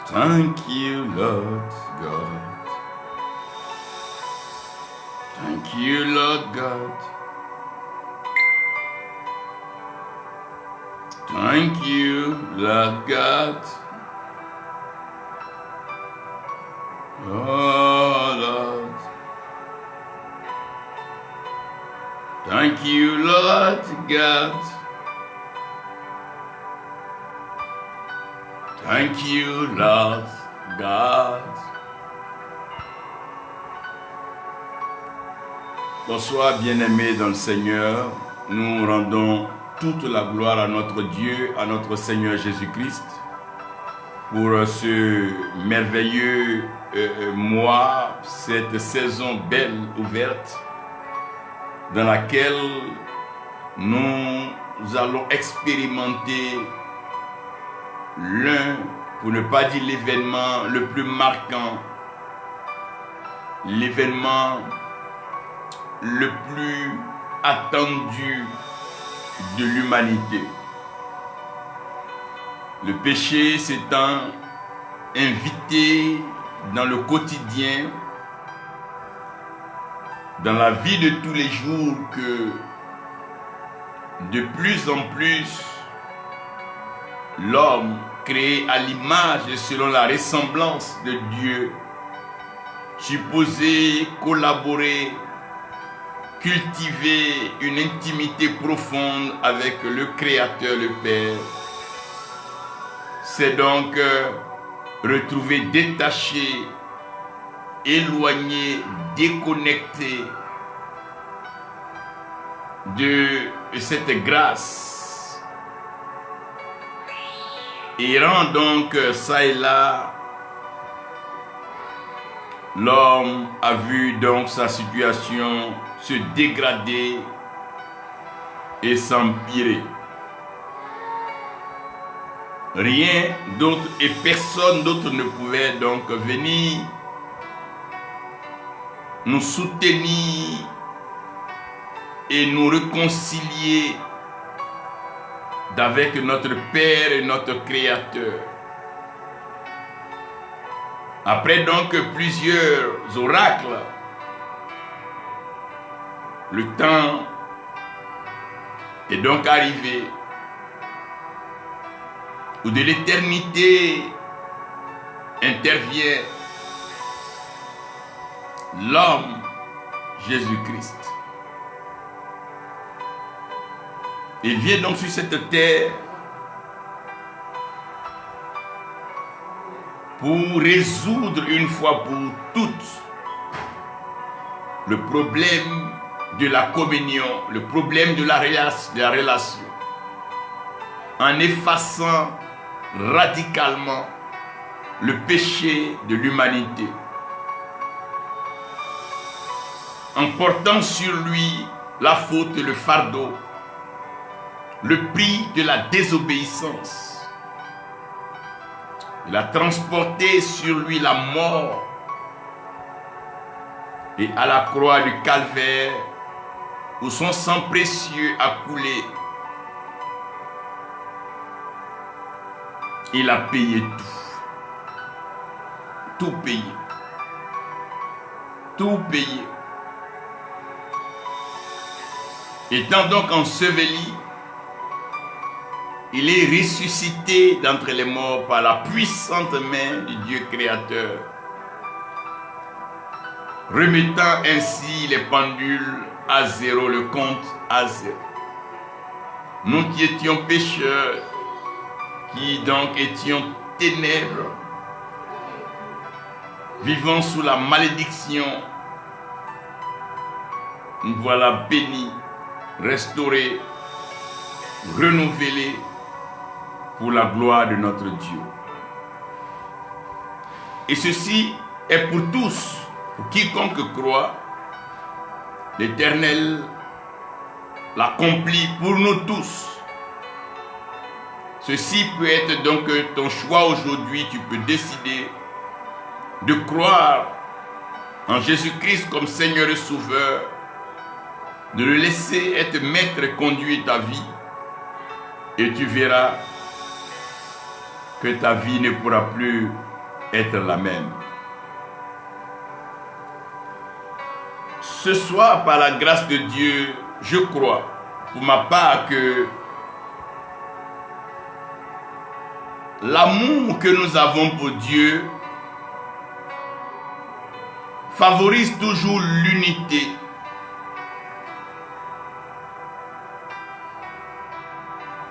Thank you, Lord God. Thank you, Lord God. Thank you, Lord God. Oh, Lord. Thank you, Lord God. Thank you, Lord God. Bonsoir, bien-aimés dans le Seigneur. Nous rendons toute la gloire à notre Dieu, à notre Seigneur Jésus-Christ, pour ce merveilleux mois, cette saison belle ouverte, dans laquelle nous allons expérimenter l'un, pour ne pas dire l'événement le plus marquant, l'événement le plus attendu de l'humanité. Le péché s'étant invité dans le quotidien, dans la vie de tous les jours, que de plus en plus l'homme créé à l'image et selon la ressemblance de Dieu, supposé collaborer, cultiver une intimité profonde avec le Créateur, le Père, s'est donc retrouvé détaché, éloigné, déconnecté de cette grâce. Errant donc ça et là, l'homme a vu donc sa situation se dégrader et s'empirer. Rien d'autre et personne d'autre ne pouvait donc venir nous soutenir et nous réconcilier avec notre Père et notre Créateur. Après donc plusieurs oracles, le temps est donc arrivé où de l'éternité intervient l'homme Jésus-Christ. Il vient donc sur cette terre pour résoudre une fois pour toutes le problème de la communion, le problème de la relation, en effaçant radicalement le péché de l'humanité, en portant sur lui la faute et le fardeau, le prix de la désobéissance. Il a transporté sur lui la mort et à la croix du calvaire où son sang précieux a coulé. Il a payé tout payé, tout payé. Étant donc enseveli, il est ressuscité d'entre les morts par la puissante main du Dieu créateur, remettant ainsi les pendules à zéro, le compte à zéro. Nous qui étions pécheurs, qui donc étions ténèbres, vivant sous la malédiction, nous voilà bénis, restaurés, renouvelés pour la gloire de notre Dieu. Et ceci est pour tous, pour quiconque croit. L'Éternel l'accomplit pour nous tous. Ceci peut être donc ton choix aujourd'hui. Tu peux décider de croire en Jésus-Christ comme Seigneur et Sauveur, de le laisser être maître et conduire ta vie, et tu verras que ta vie ne pourra plus être la même. Ce soir, par la grâce de Dieu, je crois pour ma part que l'amour que nous avons pour Dieu favorise toujours l'unité.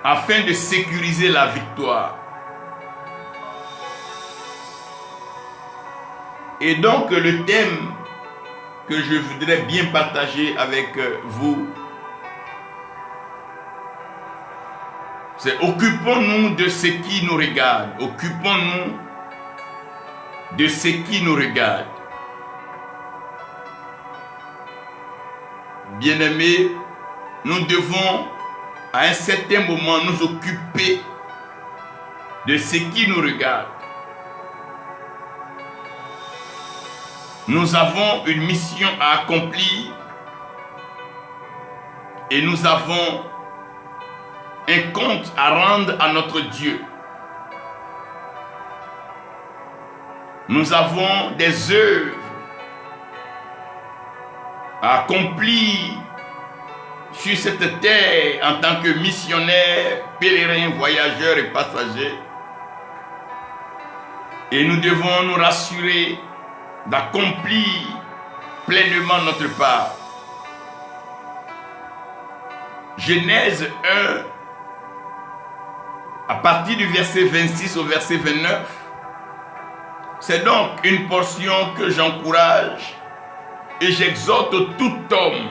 Afin de sécuriser la victoire. Et donc le thème que je voudrais bien partager avec vous, c'est occupons-nous de ce qui nous regarde. Occupons-nous de ce qui nous regarde. Bien-aimés, nous devons à un certain moment nous occuper de ce qui nous regarde. Nous avons une mission à accomplir et nous avons un compte à rendre à notre Dieu. Nous avons des œuvres à accomplir sur cette terre en tant que missionnaires, pèlerins, voyageurs et passagers. Et nous devons nous rassurer d'accomplir pleinement notre part. Genèse 1, à partir du verset 26 au verset 29, C'est donc une portion que j'encourage et j'exhorte tout homme,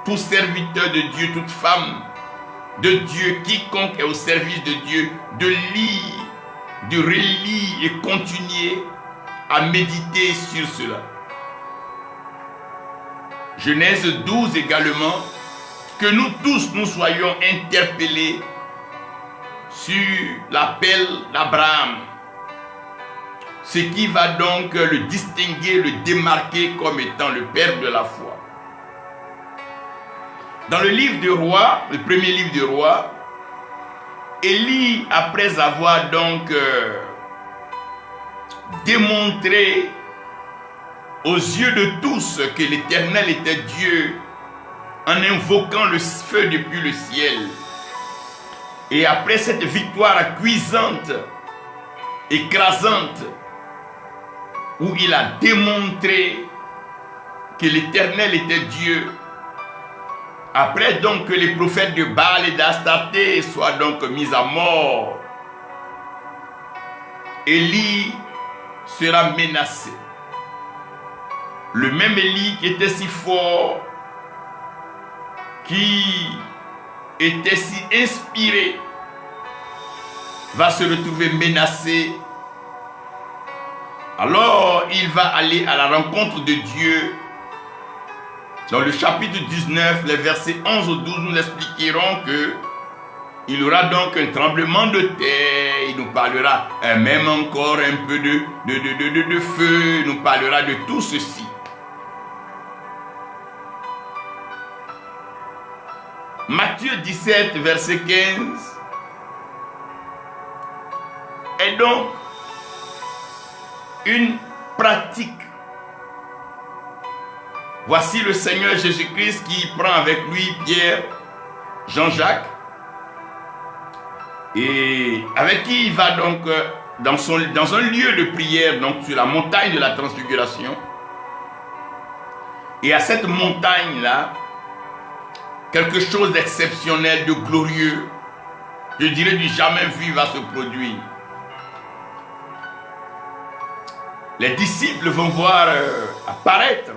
tout serviteur de Dieu, toute femme de Dieu, quiconque est au service de Dieu, de lire, de relire et continuer à méditer sur cela. Genèse 12 également, que nous tous nous soyons interpellés sur l'appel d'Abraham, ce qui va donc le distinguer, le démarquer comme étant le père de la foi. Dans le livre de Rois, le premier livre de Rois, Élie, après avoir donc démontré aux yeux de tous que l'Éternel était Dieu, en invoquant le feu depuis le ciel, et après cette victoire cuisante, écrasante, où il a démontré que l'Éternel était Dieu, après donc que les prophètes de Baal et d'Astarté soient donc mis à mort, Élie sera menacé. Le même Élie qui était si fort, qui était si inspiré, va se retrouver menacé. Alors il va aller à la rencontre de Dieu. Dans le chapitre 19, les versets 11 au 12, nous expliquerons que il y aura donc un tremblement de terre, il nous parlera même encore un peu de feu, il nous parlera de tout ceci. Matthieu 17, verset 15, est donc une pratique. Voici le Seigneur Jésus-Christ qui prend avec lui Pierre, Jean-Jacques, et avec qui il va donc dans un lieu de prière, donc sur la montagne de la Transfiguration. Et à cette montagne-là, quelque chose d'exceptionnel, de glorieux, je dirais du jamais vu, va se produire. Les disciples vont voir apparaître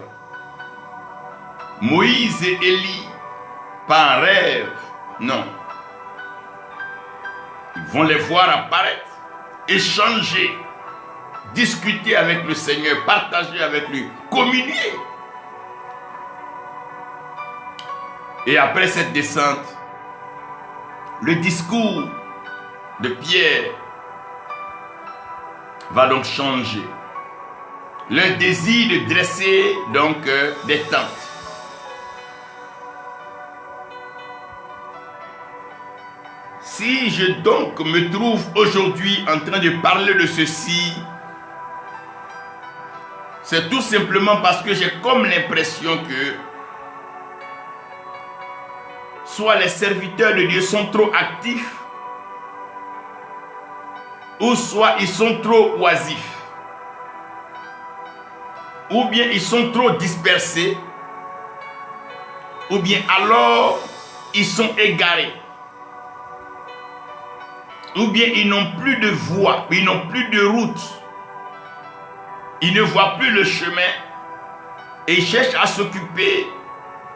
Moïse et Élie, pas un rêve, non. Ils vont les voir apparaître, échanger, discuter avec le Seigneur, partager avec lui, communier. Et après cette descente, le discours de Pierre va donc changer. Le désir de dresser donc des tentes. Si je donc me trouve aujourd'hui en train de parler de ceci, c'est tout simplement parce que j'ai comme l'impression que soit les serviteurs de Dieu sont trop actifs, ou soit ils sont trop oisifs, ou bien ils sont trop dispersés, ou bien alors ils sont égarés, ou bien ils n'ont plus de voie, ils n'ont plus de route, ils ne voient plus le chemin, et ils cherchent à s'occuper,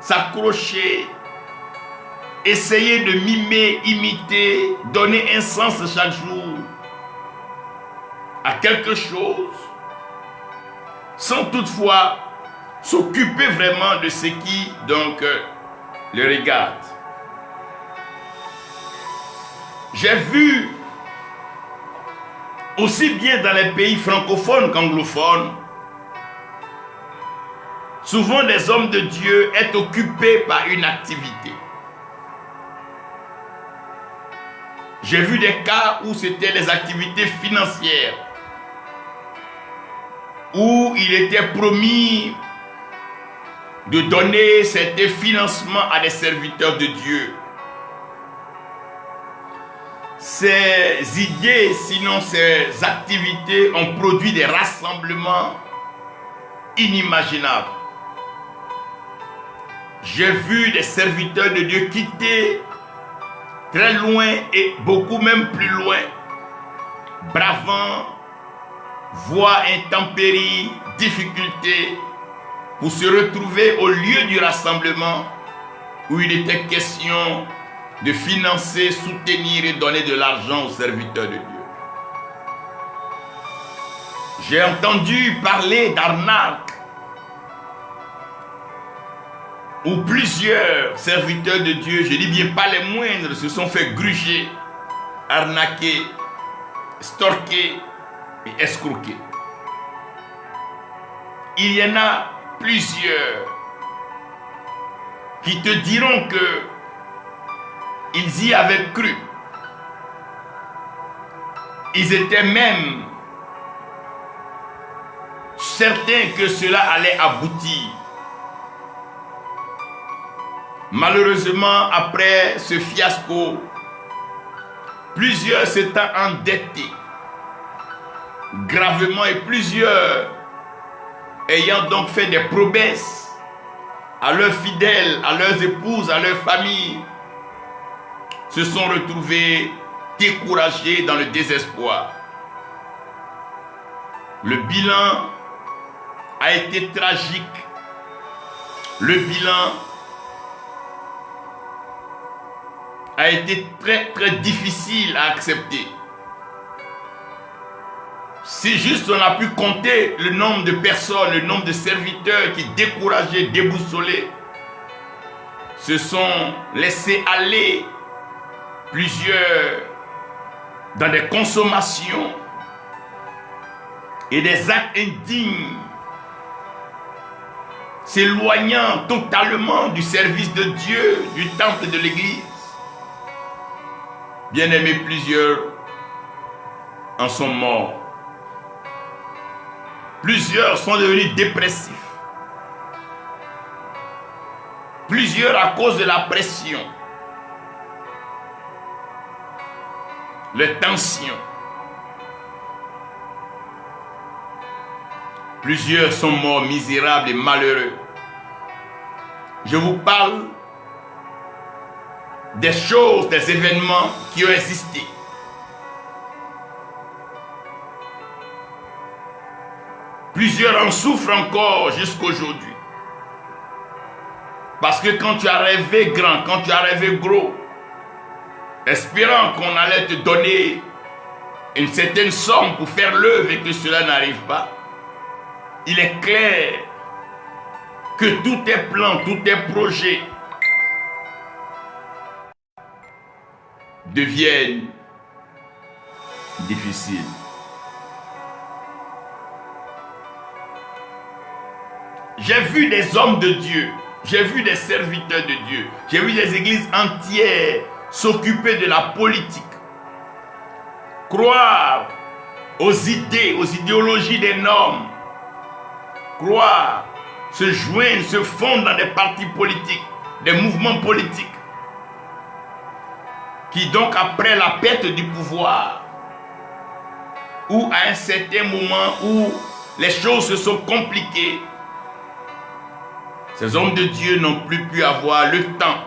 s'accrocher, essayer de mimer, imiter, donner un sens chaque jour à quelque chose, sans toutefois s'occuper vraiment de ce qui donc le regarde. J'ai vu aussi bien dans les pays francophones qu'anglophones, souvent des hommes de Dieu être occupés par une activité. J'ai vu des cas où c'était des activités financières, où il était promis de donner certains financements à des serviteurs de Dieu. Ces idées, sinon ces activités, ont produit des rassemblements inimaginables. J'ai vu des serviteurs de Dieu quitter très loin et beaucoup même plus loin, bravant voies, intempéries, difficultés, pour se retrouver au lieu du rassemblement où il était question de financer, soutenir et donner de l'argent aux serviteurs de Dieu. J'ai entendu parler d'arnaques où plusieurs serviteurs de Dieu, je dis bien pas les moindres, se sont fait gruger, arnaquer, storquer et escroquer. Il y en a plusieurs qui te diront que ils y avaient cru. Ils étaient même certains que cela allait aboutir. Malheureusement, après ce fiasco, plusieurs s'étant endettés gravement et plusieurs ayant donc fait des promesses à leurs fidèles, à leurs épouses, à leurs familles, se sont retrouvés découragés dans le désespoir. Le bilan a été tragique. Le bilan a été très très difficile à accepter. Si juste on a pu compter le nombre de personnes, le nombre de serviteurs qui, découragés, déboussolés, se sont laissés aller, plusieurs dans des consommations et des actes indignes, s'éloignant totalement du service de Dieu, du temple de l'église. Bien-aimés, plusieurs en sont morts. Plusieurs sont devenus dépressifs. Plusieurs à cause de la pression, les tensions. Plusieurs sont morts misérables et malheureux. Je vous parle des choses, des événements qui ont existé. Plusieurs en souffrent encore jusqu'aujourd'hui. Parce que quand tu as rêvé grand, quand tu as rêvé gros, espérant qu'on allait te donner une certaine somme pour faire l'œuvre et que cela n'arrive pas, il est clair que tous tes plans, tous tes projets deviennent difficiles. J'ai vu des hommes de Dieu, j'ai vu des serviteurs de Dieu, j'ai vu des églises entières s'occuper de la politique, croire aux idées, aux idéologies des normes, croire, se joindre, se fondre dans des partis politiques, des mouvements politiques, qui donc après la perte du pouvoir, ou à un certain moment où les choses se sont compliquées, ces hommes de Dieu n'ont plus pu avoir le temps,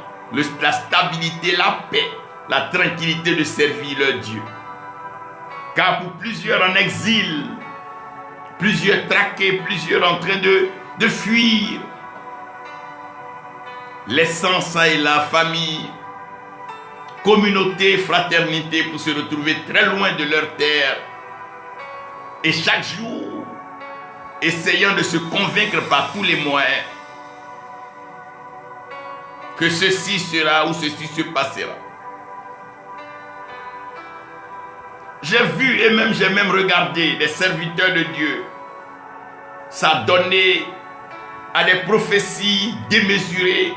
la stabilité, la paix, la tranquillité de servir leur Dieu. Car pour plusieurs en exil, plusieurs traqués, plusieurs en train de fuir, laissant ça et la famille, communauté, fraternité pour se retrouver très loin de leur terre. Et chaque jour, essayant de se convaincre par tous les moyens que ceci sera ou ceci se passera. J'ai vu et même j'ai même regardé des serviteurs de Dieu s'adonner à des prophéties démesurées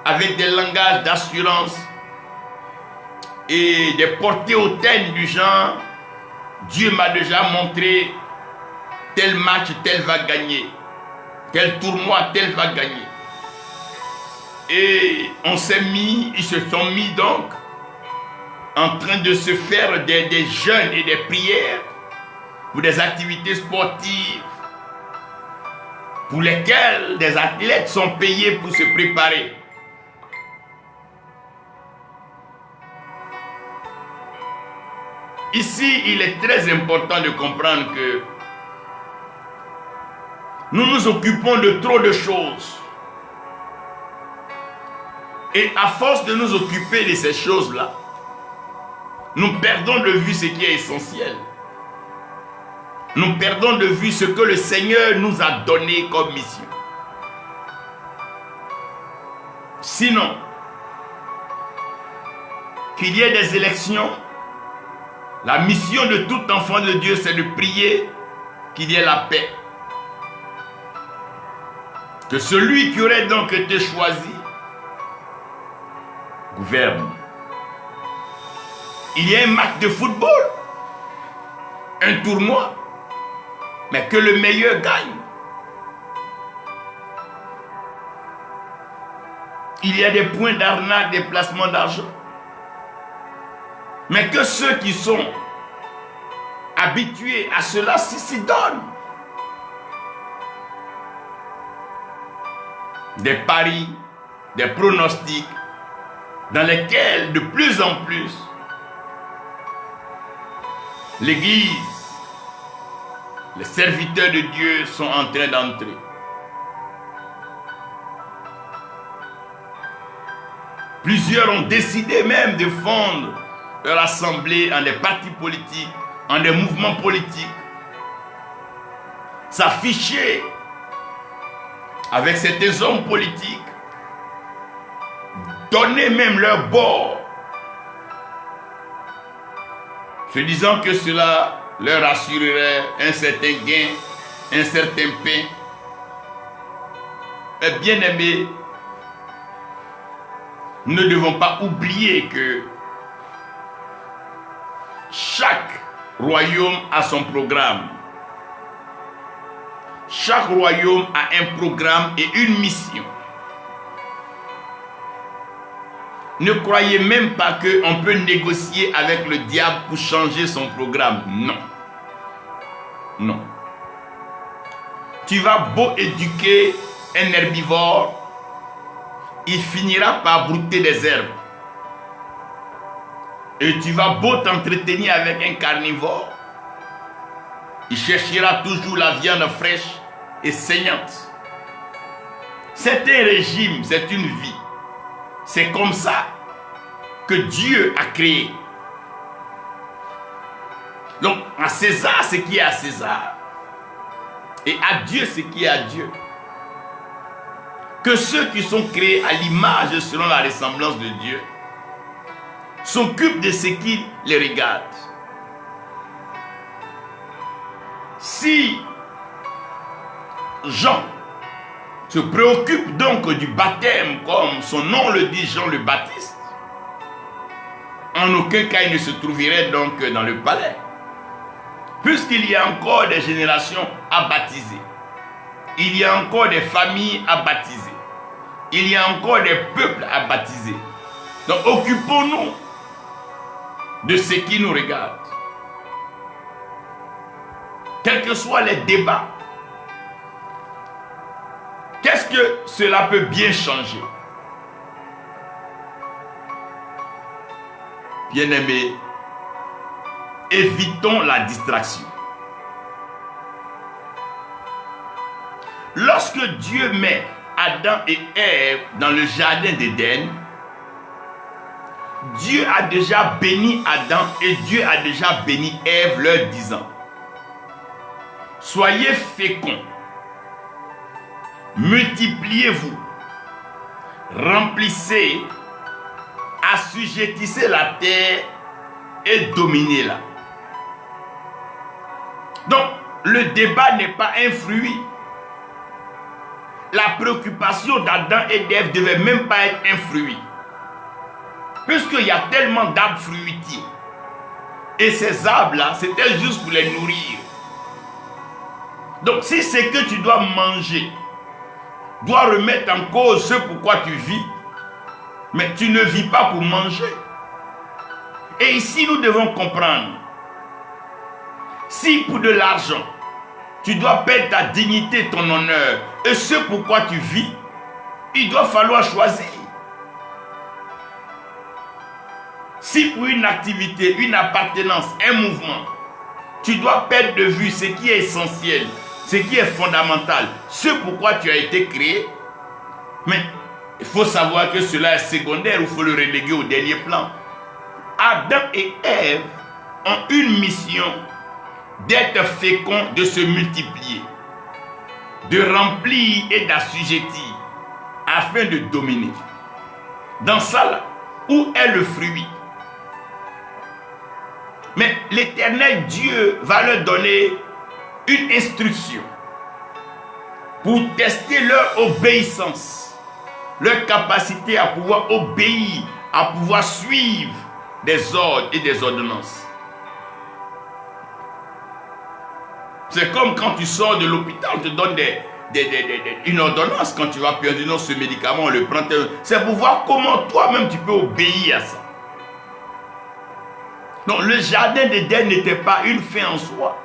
avec des langages d'assurance et des portées hautaines du genre Dieu m'a déjà montré tel match tel va gagner, tel tournoi tel va gagner. Et ils se sont mis donc en train de se faire des jeûnes et des prières pour des activités sportives pour lesquelles des athlètes sont payés pour se préparer. Ici, il est très important de comprendre que nous nous occupons de trop de choses. Et à force de nous occuper de ces choses-là, nous perdons de vue ce qui est essentiel. Nous perdons de vue ce que le Seigneur nous a donné comme mission. Sinon, qu'il y ait des élections, la mission de tout enfant de Dieu, c'est de prier qu'il y ait la paix. Que celui qui aurait donc été choisi gouverne. Il y a un match de football, un tournoi, mais que le meilleur gagne. Il y a des points d'arnaque, des placements d'argent. Mais que ceux qui sont habitués à cela s'y donnent. Des paris, des pronostics, dans lesquels de plus en plus l'Église, les serviteurs de Dieu sont en train d'entrer. Plusieurs ont décidé même de fondre leur assemblée en des partis politiques, en des mouvements politiques. S'afficher avec certains hommes politiques, donner même leur bord, se disant que cela leur assurerait un certain gain, un certain pain. Mais bien aimés, nous ne devons pas oublier que chaque royaume a son programme. Chaque royaume a un programme et une mission. Ne croyez même pas qu'on peut négocier avec le diable pour changer son programme. Non. Non. Tu vas beau éduquer un herbivore, il finira par brouter des herbes. Et tu vas beau t'entretenir avec un carnivore, il cherchera toujours la viande fraîche et saignante. C'est un régime, c'est une vie. C'est comme ça que Dieu a créé. Donc, à César, ce qui est à César. Et à Dieu, ce qui est à Dieu. Que ceux qui sont créés à l'image et selon la ressemblance de Dieu s'occupent de ce qui les regarde. Si Jean se préoccupe donc du baptême, comme son nom le dit, Jean le Baptiste, en aucun cas il ne se trouverait donc dans le palais, puisqu'il y a encore des générations à baptiser, il y a encore des familles à baptiser, il y a encore des peuples à baptiser. Donc occupons-nous de ce qui nous regarde. Quels que soient les débats, qu'est-ce que cela peut bien changer? Bien-aimés, évitons la distraction. Lorsque Dieu met Adam et Ève dans le jardin d'Éden, Dieu a déjà béni Adam et Dieu a déjà béni Ève, leur disant: soyez féconds, multipliez-vous, remplissez, assujettissez la terre et dominez-la. Donc, le débat n'est pas un fruit. La préoccupation d'Adam et d'Ève ne devait même pas être un fruit. Puisqu'il y a tellement d'arbres fruitiers. Et ces arbres-là, c'était juste pour les nourrir. Donc, si ce que tu dois manger doit remettre en cause ce pourquoi tu vis, mais tu ne vis pas pour manger. Et ici, nous devons comprendre, si pour de l'argent, tu dois perdre ta dignité, ton honneur, et ce pourquoi tu vis, il doit falloir choisir. Si pour une activité, une appartenance, un mouvement, tu dois perdre de vue ce qui est essentiel, ce qui est fondamental, ce pourquoi tu as été créé. Mais il faut savoir que cela est secondaire, il faut le reléguer au dernier plan. Adam et Ève ont une mission d'être féconds, de se multiplier, de remplir et d'assujettir, afin de dominer. Dans ça, où est le fruit? Mais l'Éternel Dieu va leur donner une instruction pour tester leur obéissance, leur capacité à pouvoir obéir, à pouvoir suivre des ordres et des ordonnances. C'est comme quand tu sors de l'hôpital, on te donne une ordonnance quand tu vas perdre. Non, ce médicament, on le prend. C'est pour voir comment toi-même tu peux obéir à ça. Donc le jardin d'Éden n'était pas une fin en soi.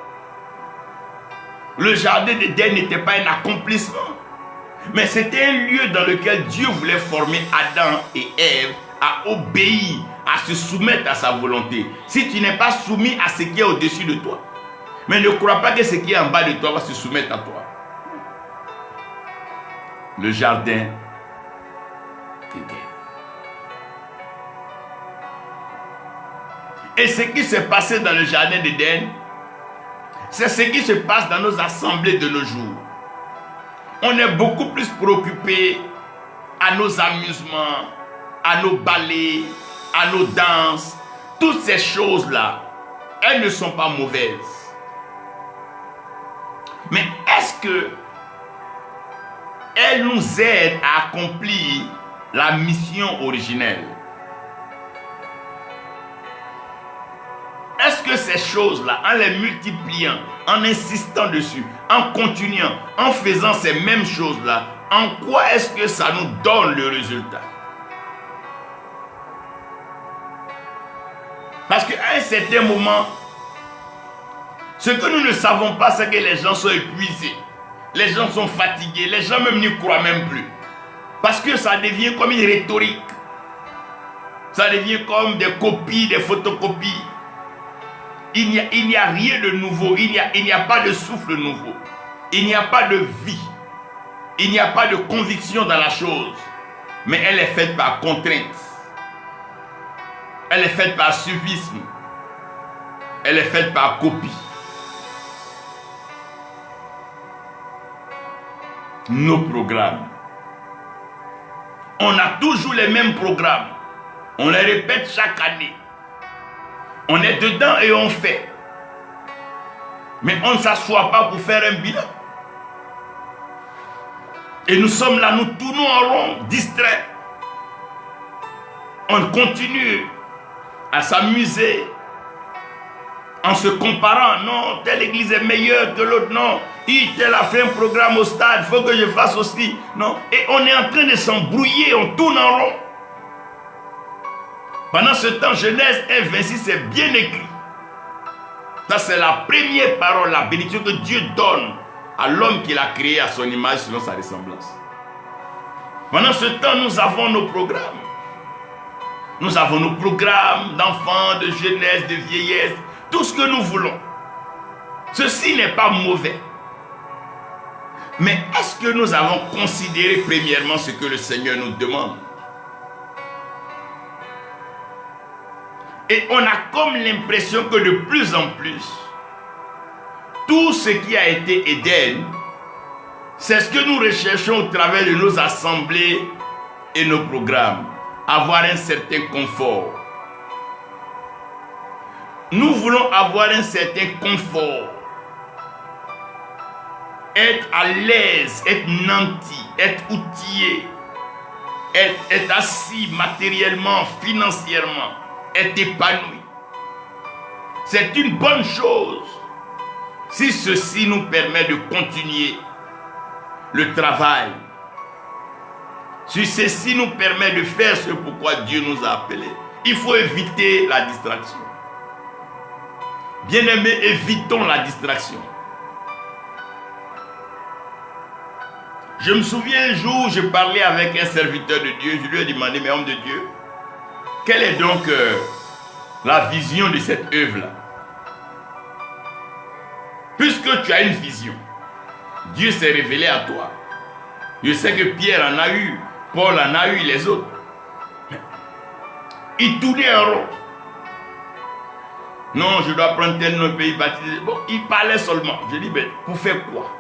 Le jardin d'Éden n'était pas un accomplissement. Mais c'était un lieu dans lequel Dieu voulait former Adam et Ève à obéir, à se soumettre à sa volonté. Si tu n'es pas soumis à ce qui est au-dessus de toi, mais ne crois pas que ce qui est en bas de toi va se soumettre à toi. Le jardin d'Éden. Et ce qui s'est passé dans le jardin d'Éden, c'est ce qui se passe dans nos assemblées de nos jours. On est beaucoup plus préoccupé à nos amusements, à nos ballets, à nos danses. Toutes ces choses-là, elles ne sont pas mauvaises. Mais est-ce que elles nous aident à accomplir la mission originelle? Est-ce que ces choses-là, en les multipliant, en insistant dessus, en continuant, en faisant ces mêmes choses-là, en quoi est-ce que ça nous donne le résultat? Parce qu'à un certain moment, ce que nous ne savons pas, c'est que les gens sont épuisés. Les gens sont fatigués. Les gens même n'y croient même plus. Parce que ça devient comme une rhétorique. Ça devient comme des copies, des photocopies. Il n'y a rien de nouveau. Il n'y a pas de souffle nouveau. Il n'y a pas de vie. Il n'y a pas de conviction dans la chose. Mais elle est faite par contrainte. Elle est faite par suivisme. Elle est faite par copie. Nos programmes. On a toujours les mêmes programmes. On les répète chaque année. On est dedans et on fait. Mais on ne s'assoit pas pour faire un bilan. Et nous sommes là, nous tournons en rond, distraits. On continue à s'amuser en se comparant. Non, telle église est meilleure que l'autre. Non, tel a fait un programme au stade, il faut que je fasse aussi. Non, et on est en train de s'embrouiller, on tourne en rond. Pendant ce temps, Genèse 1:26 est bien écrit. Ça, c'est la première parole, la bénédiction que Dieu donne à l'homme qu'il a créé à son image selon sa ressemblance. Pendant ce temps, nous avons nos programmes. Nous avons nos programmes d'enfants, de jeunesse, de vieillesse, tout ce que nous voulons. Ceci n'est pas mauvais. Mais est-ce que nous avons considéré premièrement ce que le Seigneur nous demande? Et on a comme l'impression que de plus en plus, tout ce qui a été Éden, c'est ce que nous recherchons au travers de nos assemblées et nos programmes. Avoir un certain confort. Nous voulons avoir un certain confort. Être à l'aise, être nanti, être outillé, être assis matériellement, financièrement, être épanoui. C'est une bonne chose si ceci nous permet de continuer le travail. Si ceci nous permet de faire ce pourquoi Dieu nous a appelés. Il faut éviter la distraction. Bien-aimés, évitons la distraction. Je me souviens un jour, je parlais avec un serviteur de Dieu. Je lui ai demandé, mais homme de Dieu, quelle est donc la vision de cette œuvre-là? Puisque tu as une vision, Dieu s'est révélé à toi. Je sais que Pierre en a eu, Paul en a eu, les autres. Ils tournaient en rond. Non, je dois prendre tel nom pays baptisé. Bon, ils parlaient seulement. Je dis, mais pour faire quoi?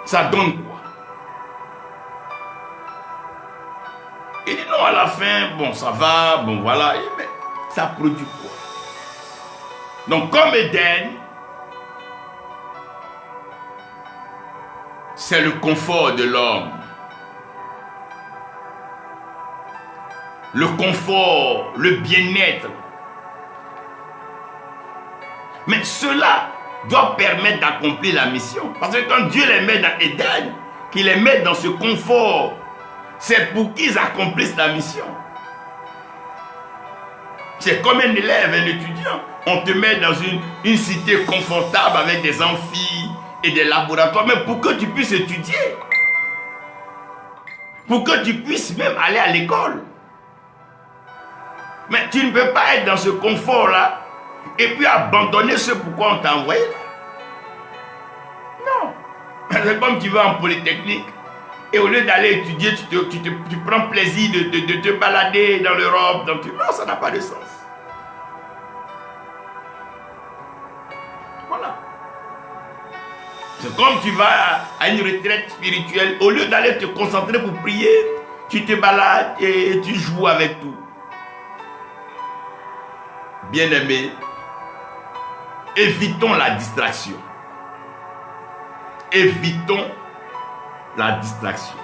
Ça donne quoi? Il dit non, à la fin, bon, ça va, bon, voilà. Mais ça produit quoi? Donc, comme Éden, c'est le confort de l'homme. Le confort, le bien-être. Mais cela doit permettre d'accomplir la mission. Parce que quand Dieu les met dans Éden, qu'il les met dans ce confort, c'est pour qu'ils accomplissent la mission. C'est comme un élève, un étudiant. On te met dans une cité confortable avec des amphis et des laboratoires, mais pour que tu puisses étudier. Pour que tu puisses même aller à l'école. Mais tu ne peux pas être dans ce confort-là et puis abandonner ce pourquoi on t'a envoyé là. Non. C'est comme tu vas en polytechnique et au lieu d'aller étudier, tu prends plaisir de te balader dans l'Europe. Non, ça n'a pas de sens. Voilà. C'est comme tu vas à une retraite spirituelle, au lieu d'aller te concentrer pour prier, tu te balades et tu joues avec tout. Bien-aimés, évitons la distraction. Évitons la distraction.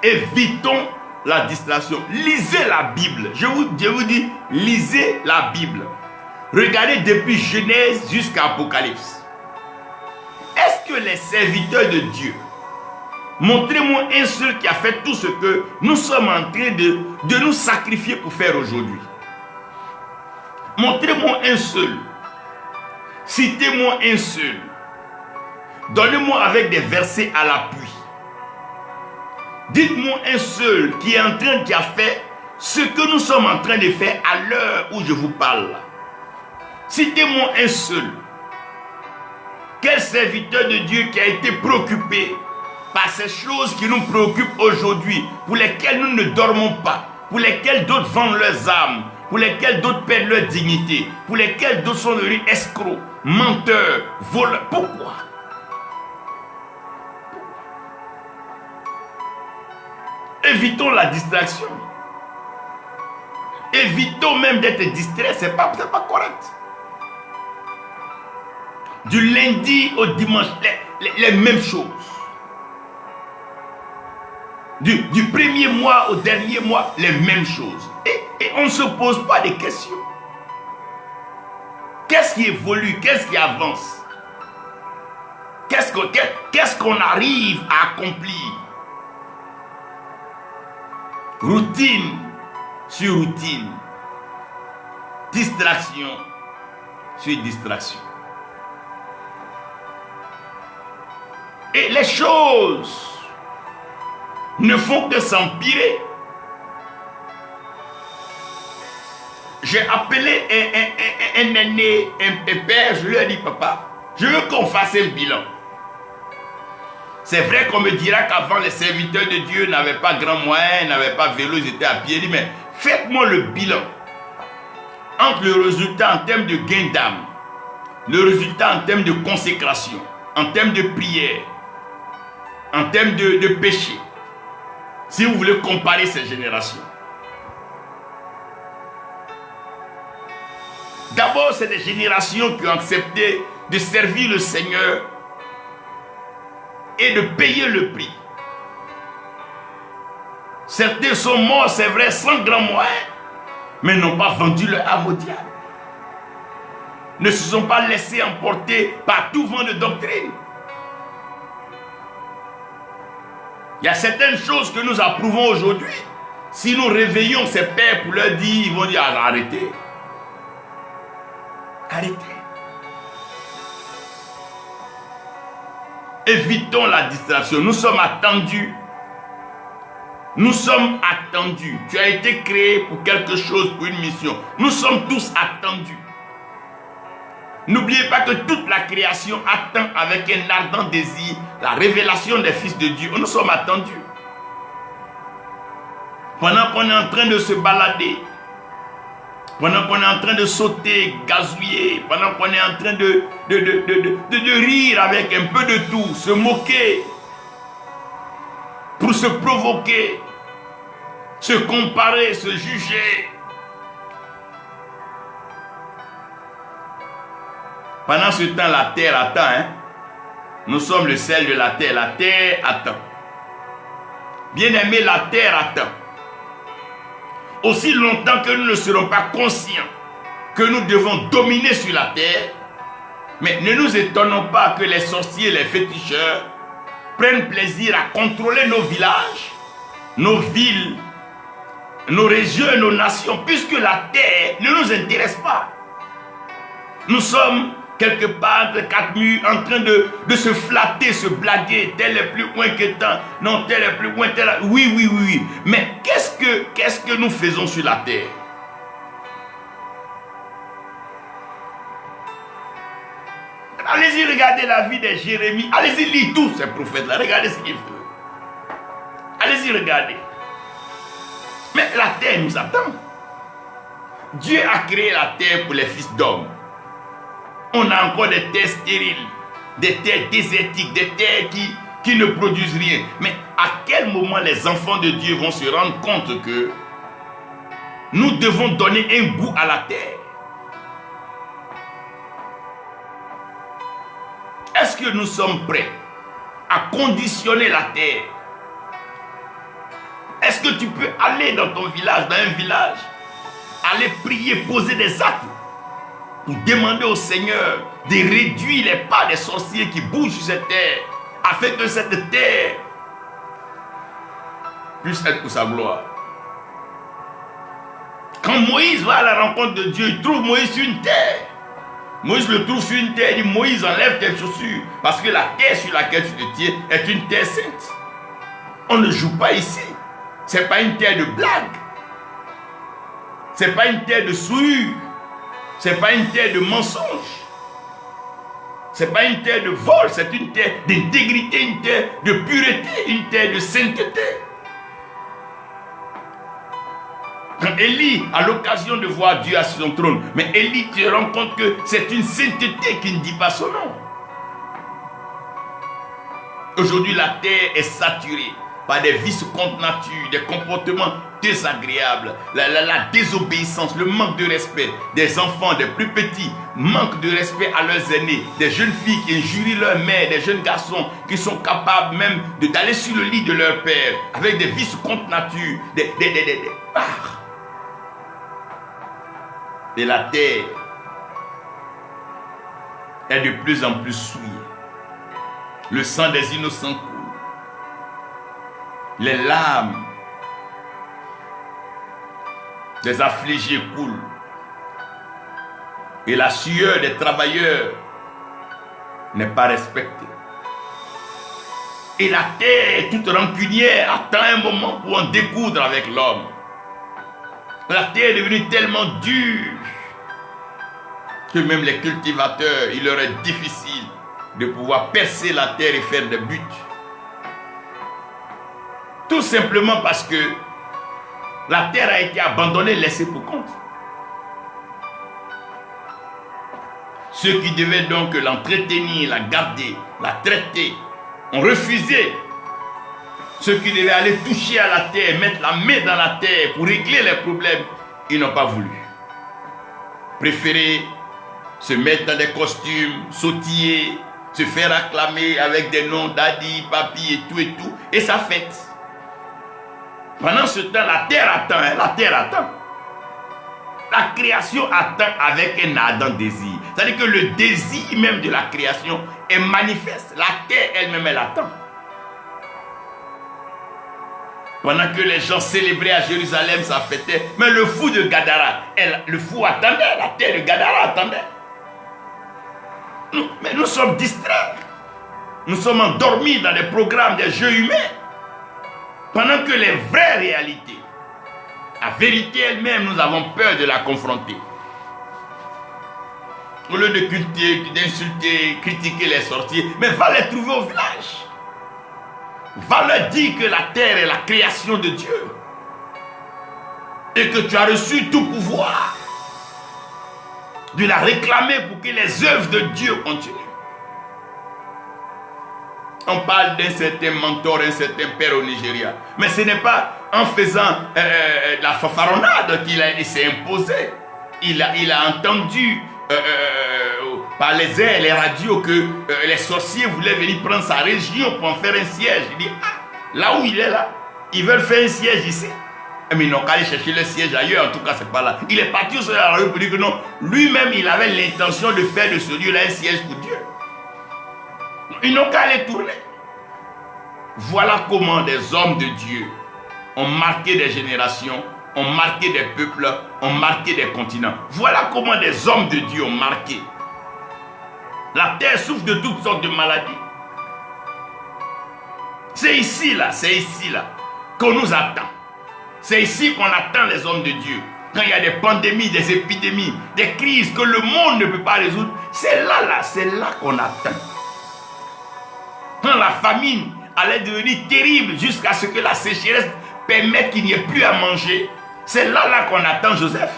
Évitons la distraction. Lisez la Bible. Je vous dis, lisez la Bible. Regardez depuis Genèse jusqu'à Apocalypse. Est-ce que les serviteurs de Dieu, montrez-moi un seul qui a fait tout ce que nous sommes en train de nous sacrifier pour faire aujourd'hui. Montrez-moi un seul. Citez-moi un seul. Donnez-moi avec des versets à l'appui. Dites-moi un seul qui a fait ce que nous sommes en train de faire à l'heure où je vous parle. Citez-moi un seul. Quel serviteur de Dieu qui a été préoccupé par ces choses qui nous préoccupent aujourd'hui, pour lesquelles nous ne dormons pas, pour lesquelles d'autres vendent leurs âmes, pour lesquelles d'autres perdent leur dignité, pour lesquelles d'autres sont devenus escrocs, menteurs, voleurs. Pourquoi? Évitons la distraction. Évitons même d'être distrait, c'est pas correct. Du lundi au dimanche, les mêmes choses. Du premier mois au dernier mois, les mêmes choses. Et on ne se pose pas de questions. Qu'est-ce qui évolue? Qu'est-ce qui avance? Qu'est-ce qu'on arrive à accomplir? Routine sur routine. Distraction sur distraction. Et les choses ne font que s'empirer. J'ai appelé un aîné, un père, je lui ai dit, papa, je veux qu'on fasse un bilan. C'est vrai qu'on me dira qu'avant les serviteurs de Dieu n'avaient pas grand moyen, n'avaient pas vélo, ils étaient à pied. Il dit, mais faites-moi le bilan entre le résultat en termes de gain d'âme, le résultat en termes de consécration, en termes de prière, en termes de péché. Si vous voulez comparer ces générations. D'abord, c'est des générations qui ont accepté de servir le Seigneur et de payer le prix. Certains sont morts, c'est vrai, sans grand moyen, mais n'ont pas vendu leur âme au diable. Ne se sont pas laissés emporter par tout vent de doctrine. Il y a certaines choses que nous approuvons aujourd'hui. Si nous réveillons ces pères pour leur dire, ils vont dire, arrêtez. Arrêtez. Évitons la distraction. Nous sommes attendus. Nous sommes attendus. Tu as été créé pour quelque chose, pour une mission. Nous sommes tous attendus. N'oubliez pas que toute la création attend avec un ardent désir la révélation des fils de Dieu. Nous sommes attendus. Pendant qu'on est en train de se balader, pendant qu'on est en train de sauter, gazouiller, pendant qu'on est en train de rire avec un peu de tout, se moquer, pour se provoquer, se comparer, se juger. Pendant ce temps, la terre attend. Hein? Nous sommes le sel de la terre. La terre attend. Bien-aimé, la terre attend. Aussi longtemps que nous ne serons pas conscients que nous devons dominer sur la terre, mais ne nous étonnons pas que les sorciers, les féticheurs prennent plaisir à contrôler nos villages, nos villes, nos régions et nos nations, puisque la terre ne nous intéresse pas. Nous sommes quelque part entre quatre murs en train de se flatter, se blaguer, tel est plus loin que tant, non, tel est plus loin, tel est... Oui. Mais qu'est-ce que nous faisons sur la terre? Allez-y, regardez la vie de Jérémie. Allez-y, lisez tous ces prophètes-là. Regardez ce qu'ils font. Allez-y, regardez. Mais la terre nous attend. Dieu a créé la terre pour les fils d'hommes. On a encore des terres stériles, des terres désertiques, des terres qui ne produisent rien. Mais à quel moment les enfants de Dieu vont se rendre compte que nous devons donner un goût à la terre? Est-ce que nous sommes prêts à conditionner la terre? Est-ce que tu peux aller dans ton village, dans un village, aller prier, poser des actes pour demander au Seigneur de réduire les pas des sorciers qui bougent sur cette terre, afin que cette terre puisse être pour sa gloire? Quand Moïse va à la rencontre de Dieu, il trouve Moïse sur une terre. Moïse le trouve sur une terre, il dit: Moïse, enlève tes chaussures, parce que la terre sur laquelle tu te tiens est une terre sainte. On ne joue pas ici. Ce n'est pas une terre de blague. Ce n'est pas une terre de souillure. Ce n'est pas une terre de mensonge. Ce n'est pas une terre de vol, c'est une terre d'intégrité, une terre de pureté, une terre de sainteté. Quand Élie a l'occasion de voir Dieu à son trône, mais Élie se rend compte que c'est une sainteté qui ne dit pas son nom. Aujourd'hui, la terre est saturée par des vices contre nature, des comportements désagréables, la désobéissance, le manque de respect des enfants, des plus petits, manque de respect à leurs aînés, des jeunes filles qui injurient leur mère, des jeunes garçons qui sont capables même d'aller sur le lit de leur père avec des vices contre nature, Et la terre est de plus en plus souillée. Le sang des innocents coule. Les larmes des affligés coulent. Et la sueur des travailleurs n'est pas respectée. Et la terre, toute rancunière, attend un moment pour en découdre avec l'homme. La terre est devenue tellement dure que même les cultivateurs, il leur est difficile de pouvoir percer la terre et faire des buts. Tout simplement parce que la terre a été abandonnée, laissée pour compte. Ceux qui devaient donc l'entretenir, la garder, la traiter, ont refusé. Ceux qui devaient aller toucher à la terre, mettre la main dans la terre pour régler les problèmes, ils n'ont pas voulu. Préféré se mettre dans des costumes, sautiller, se faire acclamer avec des noms daddy, papi et tout, et ça fête. Pendant ce temps, la terre attend, hein, la terre attend. La création attend avec un ardent désir. C'est-à-dire que le désir même de la création est manifeste. La terre elle-même, elle attend. Pendant que les gens célébraient à Jérusalem, ça fêtait. Mais le fou de Gadara, le fou attendait, la terre de Gadara attendait. Mais nous sommes distraits. Nous sommes endormis dans des programmes, des jeux humains. Pendant que les vraies réalités, la vérité elle-même, nous avons peur de la confronter. au lieu de culter, d'insulter, critiquer les sorciers, mais va les trouver au village. Va leur dire que la terre est la création de Dieu. Et que tu as reçu tout pouvoir. De la réclamer pour que les œuvres de Dieu continuent. On parle d'un certain mentor, un certain père au Nigeria. Mais ce n'est pas en faisant la fanfaronnade qu'il s'est imposé. Il a entendu par les airs, les radios que les sorciers voulaient venir prendre sa région pour en faire un siège. Il dit, là où il est là, ils veulent faire un siège ici. Mais ils n'ont qu'à aller chercher le siège ailleurs, en tout cas c'est pas là. Il est parti sur la radio pour dire que non, lui-même il avait l'intention de faire de ce lieu-là un siège pour Dieu. Ils n'ont qu'à aller tourner. Voilà comment des hommes de Dieu ont marqué des générations, ont marqué des peuples, ont marqué des continents. Voilà comment des hommes de Dieu ont marqué. La terre souffre de toutes sortes de maladies. C'est ici là qu'on nous attend. C'est ici qu'on attend les hommes de Dieu. Quand il y a des pandémies, des épidémies, des crises que le monde ne peut pas résoudre, c'est là qu'on attend. Quand la famine allait devenir terrible jusqu'à ce que la sécheresse permette qu'il n'y ait plus à manger, c'est là qu'on attend Joseph.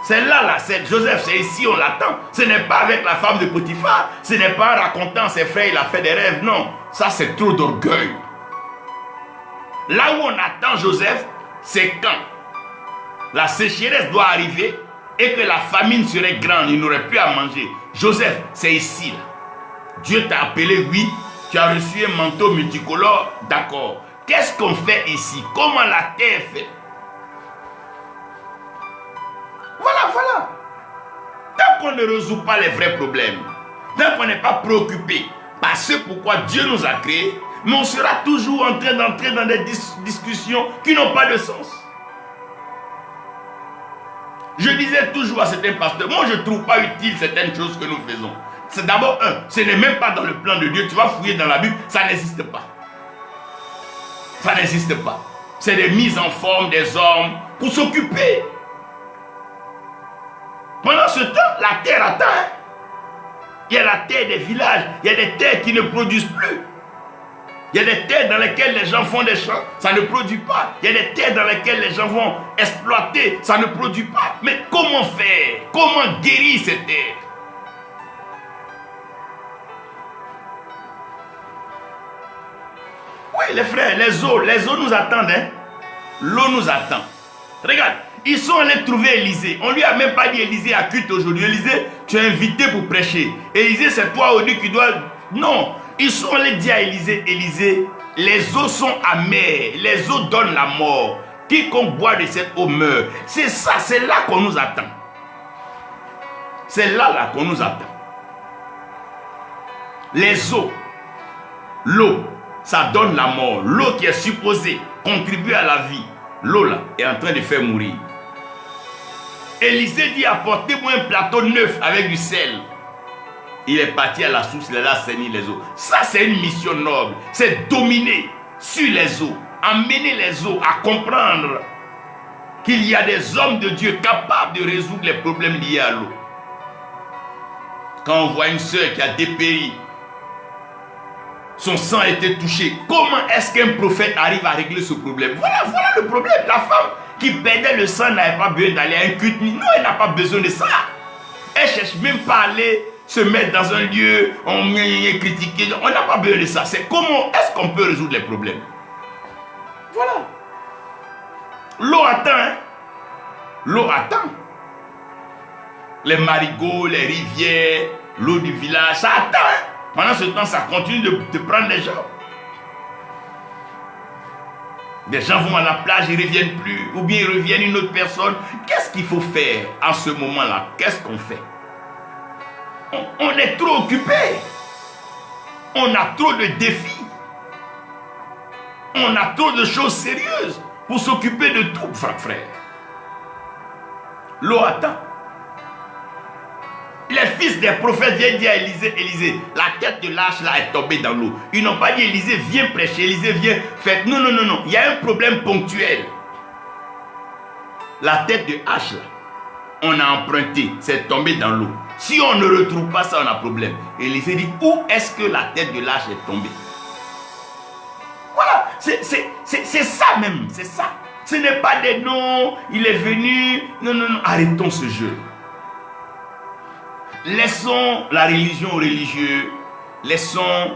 C'est c'est Joseph, c'est ici on l'attend. Ce n'est pas avec la femme de Potiphar, ce n'est pas en racontant ses frères, il a fait des rêves, non. Ça c'est trop d'orgueil. Là où on attend Joseph, c'est quand la sécheresse doit arriver et que la famine serait grande, il n'aurait plus à manger. Joseph, c'est ici là. Dieu t'a appelé, oui, tu as reçu un manteau multicolore, d'accord. Qu'est-ce qu'on fait ici? Comment la terre fait? Voilà. Tant qu'on ne résout pas les vrais problèmes, tant qu'on n'est pas préoccupé par ce pourquoi Dieu nous a créés, mais on sera toujours en train d'entrer dans des discussions qui n'ont pas de sens. Je disais toujours à certains pasteurs, moi je ne trouve pas utile certaines choses que nous faisons. C'est d'abord ce n'est même pas dans le plan de Dieu. Tu vas fouiller dans la Bible, ça n'existe pas. Ça n'existe pas. C'est des mises en forme des hommes pour s'occuper. Pendant ce temps, la terre attend. Il y a la terre des villages, il y a des terres qui ne produisent plus. Il y a des terres dans lesquelles les gens font des champs, ça ne produit pas. Il y a des terres dans lesquelles les gens vont exploiter, ça ne produit pas. Mais comment faire? Comment guérir ces terres? Oui, les frères, les eaux nous attendent. Hein? L'eau nous attend. Regarde, ils sont allés trouver Élisée. On lui a même pas dit Élisée a culte aujourd'hui. Élisée, tu es invité pour prêcher. Élisée, c'est toi aujourd'hui qui dois... Non, ils sont allés dire à Élisée, Élisée, les eaux sont amères, les eaux donnent la mort. Quiconque boit de cette eau meurt. C'est ça, c'est là qu'on nous attend. C'est là qu'on nous attend. Les eaux, l'eau, ça donne la mort. L'eau qui est supposée contribuer à la vie, l'eau là est en train de faire mourir. Élisée dit, apportez-moi un plateau neuf avec du sel. Il est parti à la source, il a assaini les eaux. Ça, c'est une mission noble. C'est dominer sur les eaux. Amener les eaux à comprendre qu'il y a des hommes de Dieu capables de résoudre les problèmes liés à l'eau. Quand on voit une sœur qui a dépéri, son sang a été touché, comment est-ce qu'un prophète arrive à régler ce problème? Voilà le problème. La femme qui perdait le sang n'avait pas besoin d'aller à un culte. Non, elle n'a pas besoin de ça. Elle ne cherche même pas à aller se mettre dans un lieu, on est critiqué. On n'a pas besoin de ça. C'est comment est-ce qu'on peut résoudre les problèmes? Voilà. L'eau attend. Hein? L'eau attend. Les marigots, les rivières, l'eau du village, ça attend. Hein? Pendant ce temps, ça continue de prendre les gens. Des gens vont à la plage, ils ne reviennent plus. Ou bien ils reviennent une autre personne. Qu'est-ce qu'il faut faire en ce moment-là? Qu'est-ce qu'on fait? On est trop occupé. On a trop de défis. On a trop de choses sérieuses pour s'occuper de tout, frère. L'eau attend. Les fils des prophètes viennent dire à Élisée, la tête de l'âge là est tombée dans l'eau. Ils n'ont pas dit Élisée, viens prêcher, Élisée, viens faire. Non. Il y a un problème ponctuel. La tête de hache là on a emprunté, c'est tombé dans l'eau. Si on ne retrouve pas ça, on a problème. Et Élisée dit, où est-ce que la tête de l'âge est tombée? Voilà, c'est ça même, c'est ça. Ce n'est pas des noms, il est venu. Non, non, non, arrêtons ce jeu. Laissons la religion aux religieux. Laissons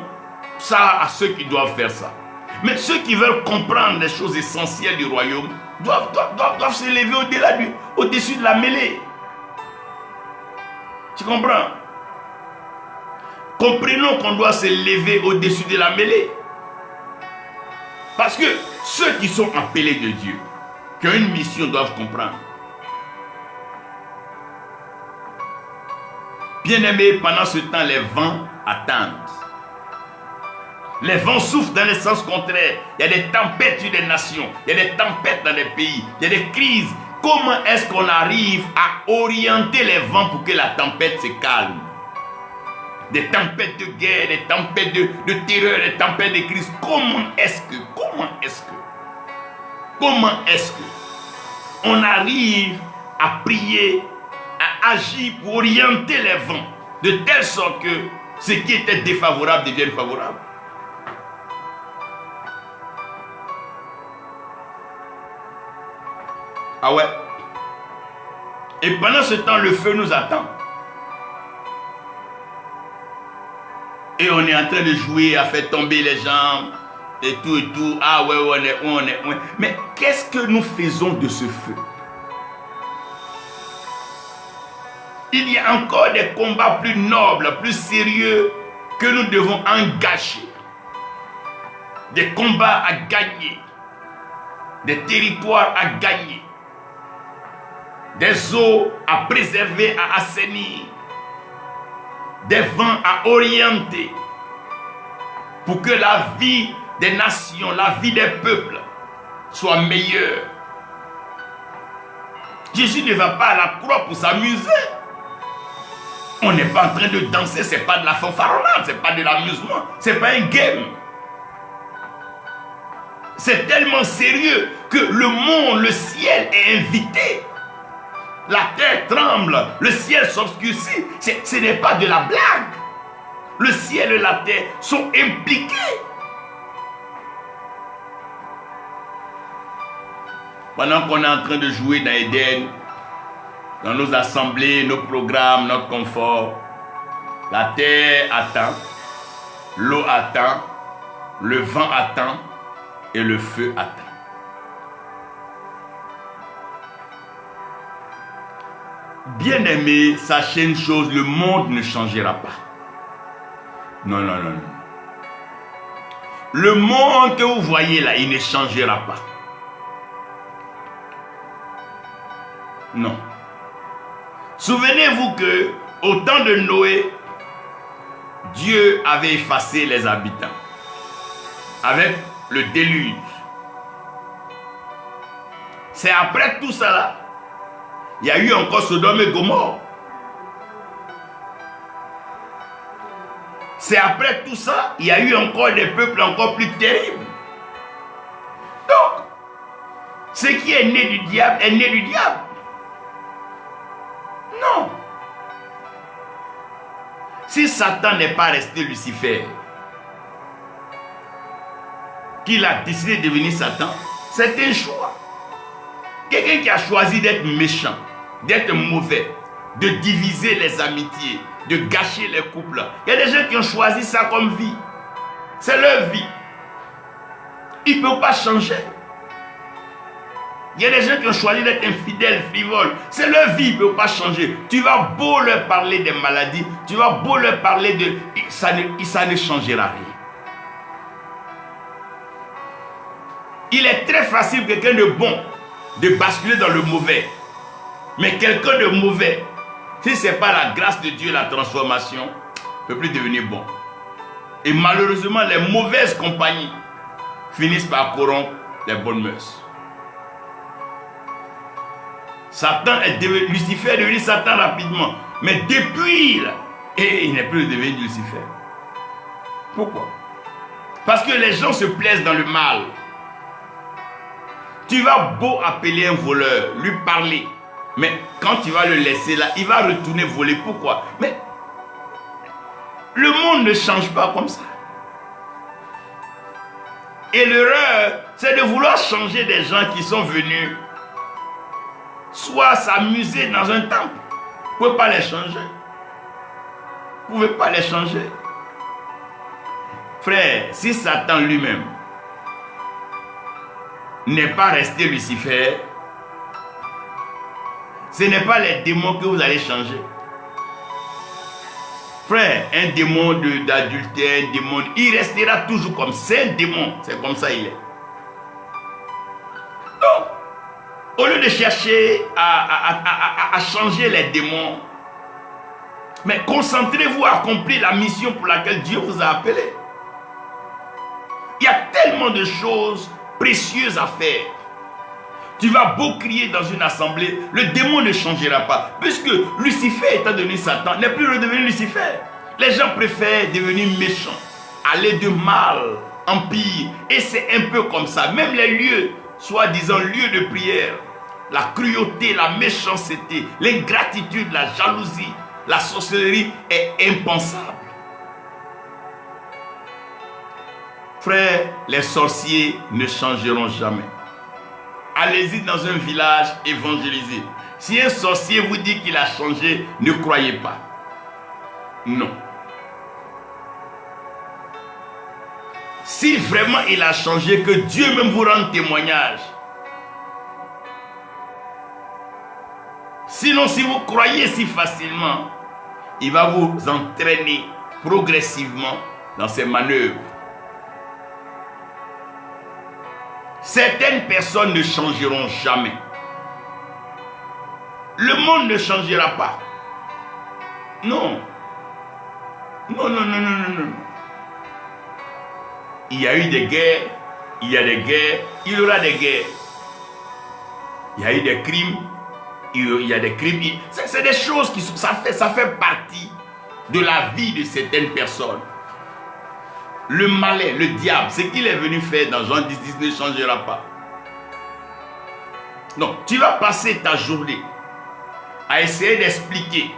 ça à ceux qui doivent faire ça. Mais ceux qui veulent comprendre les choses essentielles du royaume doivent se lever au-dessus de la mêlée. Tu comprends? Comprenons qu'on doit se lever au-dessus de la mêlée. Parce que ceux qui sont appelés de Dieu, qui ont une mission, doivent comprendre. Bien-aimés, pendant ce temps, les vents attendent. Les vents soufflent dans le sens contraire. Il y a des tempêtes sur des nations. Il y a des tempêtes dans des pays. Il y a des crises. Comment est-ce qu'on arrive à orienter les vents pour que la tempête se calme? Des tempêtes de guerre, des tempêtes de terreur, des tempêtes de crise. Comment est-ce que on arrive à prier, à agir pour orienter les vents de telle sorte que ce qui était défavorable devienne favorable? Ah ouais. Et pendant ce temps, le feu nous attend. Et on est en train de jouer à faire tomber les gens et tout et tout. Ah ouais, on est. Mais qu'est-ce que nous faisons de ce feu? Il y a encore des combats plus nobles, plus sérieux que nous devons engager. Des combats à gagner. Des territoires à gagner. Des eaux à préserver, à assainir. Des vents à orienter. Pour que la vie des nations, la vie des peuples soit meilleure. Jésus ne va pas à la croix pour s'amuser. On n'est pas en train de danser, c'est pas de la fanfaronnade, c'est pas de l'amusement, c'est pas un game. C'est tellement sérieux que le monde, le ciel est invité. La terre tremble, le ciel s'obscurcit. Ce n'est pas de la blague. Le ciel et la terre sont impliqués. Pendant qu'on est en train de jouer dans Éden, dans nos assemblées, nos programmes, notre confort, la terre attend, l'eau attend, le vent attend et le feu attend. Bien-aimé, sachez une chose, le monde ne changera pas. Non, non, non, non. Le monde que vous voyez là, il ne changera pas. Non. Souvenez-vous que au temps de Noé, Dieu avait effacé les habitants avec le déluge. C'est après tout ça là, il y a eu encore Sodome et Gomorrhe. C'est après tout ça, il y a eu encore des peuples encore plus terribles. Donc, ce qui est né du diable est né du diable. Non. Si Satan n'est pas resté Lucifer, qu'il a décidé de devenir Satan, c'est un choix. Quelqu'un qui a choisi d'être méchant, d'être mauvais, de diviser les amitiés, de gâcher les couples. Il y a des gens qui ont choisi ça comme vie. C'est leur vie. Ils ne peuvent pas changer. Il y a des gens qui ont choisi d'être infidèles, frivoles. C'est leur vie, ils ne peuvent pas changer. Tu vas beau leur parler des maladies, tu vas beau leur parler de... Ça ne changera rien. Il est très facile pour quelqu'un de bon de basculer dans le mauvais. Mais quelqu'un de mauvais, si ce n'est pas la grâce de Dieu, la transformation, ne peut plus devenir bon. Et malheureusement, les mauvaises compagnies finissent par corrompre les bonnes mœurs. Lucifer est devenu Satan rapidement. Mais depuis là, il n'est plus devenu Lucifer. Pourquoi? Parce que les gens se plaisent dans le mal. Tu vas beau appeler un voleur, lui parler, Mais quand tu vas le laisser là, il va retourner voler. Pourquoi? Mais le monde ne change pas comme ça. Et l'erreur, c'est de vouloir changer des gens qui sont venus soit s'amuser dans un temple. Vous ne pouvez pas les changer. Vous ne pouvez pas les changer. Frère, si Satan lui-même n'est pas resté Lucifer, ce n'est pas les démons que vous allez changer. Frère, un démon d'adultère, un démon, il restera toujours comme c'est un démon. C'est comme ça il est. Donc, au lieu de chercher à changer les démons, mais concentrez-vous à accomplir la mission pour laquelle Dieu vous a appelé. Il y a tellement de choses précieuses à faire. Tu vas beau crier dans une assemblée, le démon ne changera pas. Puisque Lucifer étant devenu Satan, n'est plus redevenu Lucifer. Les gens préfèrent devenir méchants, aller de mal en pire. Et c'est un peu comme ça. Même les lieux, soi-disant lieux de prière, la cruauté, la méchanceté, l'ingratitude, la jalousie, la sorcellerie est impensable. Frères, les sorciers ne changeront jamais. Allez-y dans un village, évangélisez. Si un sorcier vous dit qu'il a changé, ne croyez pas. Non. Si vraiment il a changé, que Dieu même vous rende témoignage. Sinon, si vous croyez si facilement, il va vous entraîner progressivement dans ses manœuvres. Certaines personnes ne changeront jamais. Le monde ne changera pas. Non. Non, non, non, non, non, non. Il y a eu des guerres, il y a des guerres, il y aura des guerres. Il y a eu des crimes, il y a des crimes. C'est des choses qui sont, ça fait partie de la vie de certaines personnes. Le malin, le diable, ce qu'il est venu faire dans Jean 10, ne changera pas. Donc, tu vas passer ta journée à essayer d'expliquer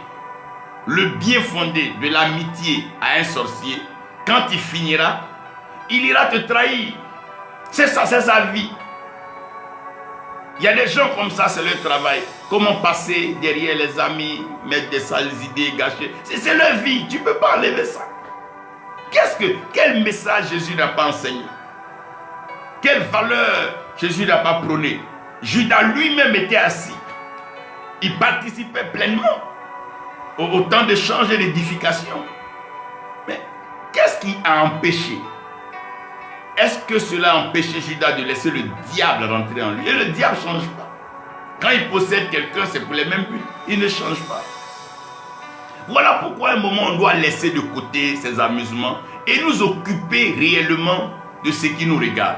le bien fondé de l'amitié à un sorcier. Quand il finira, il ira te trahir. C'est ça, c'est sa vie. Il y a des gens comme ça, c'est leur travail. Comment passer derrière les amis, mettre des sales idées, gâcher. C'est leur vie, tu ne peux pas enlever ça. Quel message Jésus n'a pas enseigné? Quelle valeur Jésus n'a pas prôné? Judas lui-même était assis. Il participait pleinement au temps d'échange et d'édification. Mais qu'est-ce qui a empêché? Est-ce que cela a empêché Judas de laisser le diable rentrer en lui? Et le diable ne change pas. Quand il possède quelqu'un, c'est pour les mêmes buts. Il ne change pas. Voilà pourquoi à un moment on doit laisser de côté ces amusements et nous occuper réellement de ce qui nous regarde.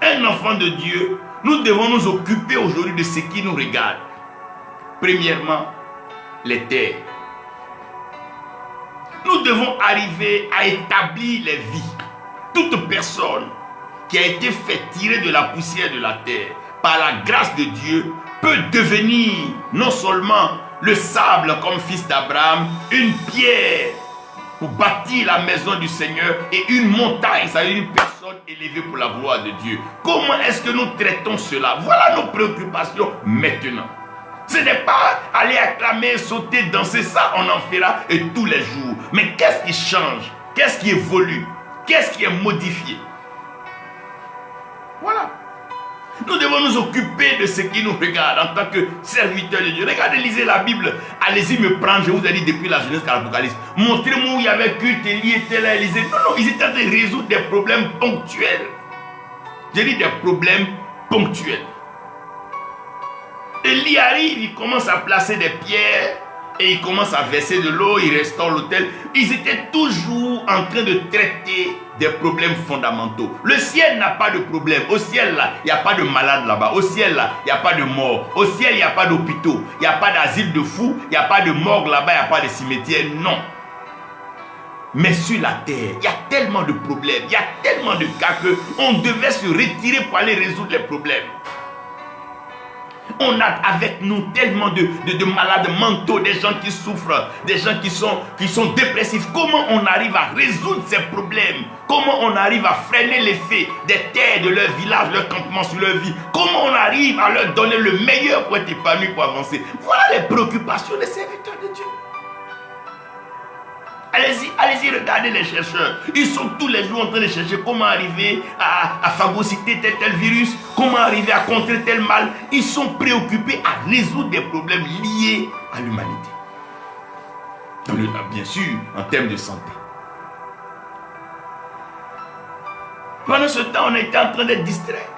Un enfant de Dieu, nous devons nous occuper aujourd'hui de ce qui nous regarde. Premièrement, les terres. Nous devons arriver à établir les vies. Toute personne qui a été faite tirer de la poussière de la terre par la grâce de Dieu peut devenir non seulement le sable comme fils d'Abraham, une pierre pour bâtir la maison du Seigneur et une montagne, c'est-à-dire une personne élevée pour la gloire de Dieu. Comment est-ce que nous traitons cela? Voilà nos préoccupations maintenant. Ce n'est pas aller acclamer, sauter, danser, ça on en fera et tous les jours. Mais qu'est-ce qui change? Qu'est-ce qui évolue? Qu'est-ce qui est modifié? Voilà. Nous devons nous occuper de ce qui nous regarde en tant que serviteurs de Dieu. Regardez, lisez la Bible. Allez-y me prendre, je vous ai dit depuis la Genèse jusqu'à l'Apocalypse. Montrez-moi où il y avait culte, Élie était là, Élisée. Non, non, ils étaient en train de résoudre des problèmes ponctuels. J'ai dit des problèmes ponctuels. Élie arrive, il commence à placer des pierres et il commence à verser de l'eau, il restaure l'autel. Ils étaient toujours en train de traiter des problèmes fondamentaux. Le ciel n'a pas de problème. Au ciel, là, il n'y a pas de malade là-bas. Au ciel, là, il n'y a pas de mort. Au ciel, il n'y a pas d'hôpitaux. Il n'y a pas d'asile de fous. Il n'y a pas de morgue là-bas. Il n'y a pas de cimetière. Non. Mais sur la terre, il y a tellement de problèmes. Il y a tellement de cas qu'on devait se retirer pour aller résoudre les problèmes. On a avec nous tellement de malades mentaux, des gens qui souffrent, des gens qui sont dépressifs. Comment on arrive à résoudre ces problèmes? Comment on arrive à freiner l'effet des terres de leur village, leur campement sur leur vie? Comment on arrive à leur donner le meilleur pour être épanoui, pour avancer? Voilà les préoccupations des serviteurs de Dieu. Allez-y, regardez les chercheurs. Ils sont tous les jours en train de chercher comment arriver à phagocyter tel virus, comment arriver à contrer tel mal. Ils sont préoccupés à résoudre des problèmes liés à l'humanité. Bien sûr, en termes de santé. Pendant ce temps, on était en train d'être distrait.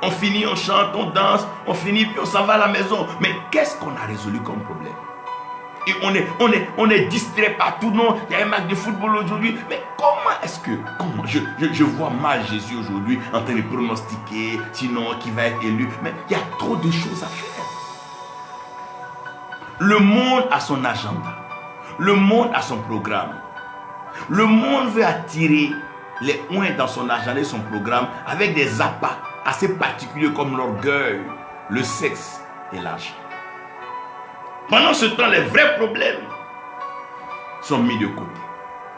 On finit, on chante, on danse, on finit, puis on s'en va à la maison. Mais qu'est-ce qu'on a résolu comme problème? Et on est distrait partout. Non, il y a un match de football aujourd'hui. Mais comment est-ce que... Je vois mal Jésus aujourd'hui en train de pronostiquer, sinon qui va être élu. Mais il y a trop de choses à faire. Le monde a son agenda. Le monde a son programme. Le monde veut attirer les uns dans son agenda et son programme avec des appâts assez particuliers comme l'orgueil, le sexe et l'argent. Pendant ce temps, les vrais problèmes sont mis de côté.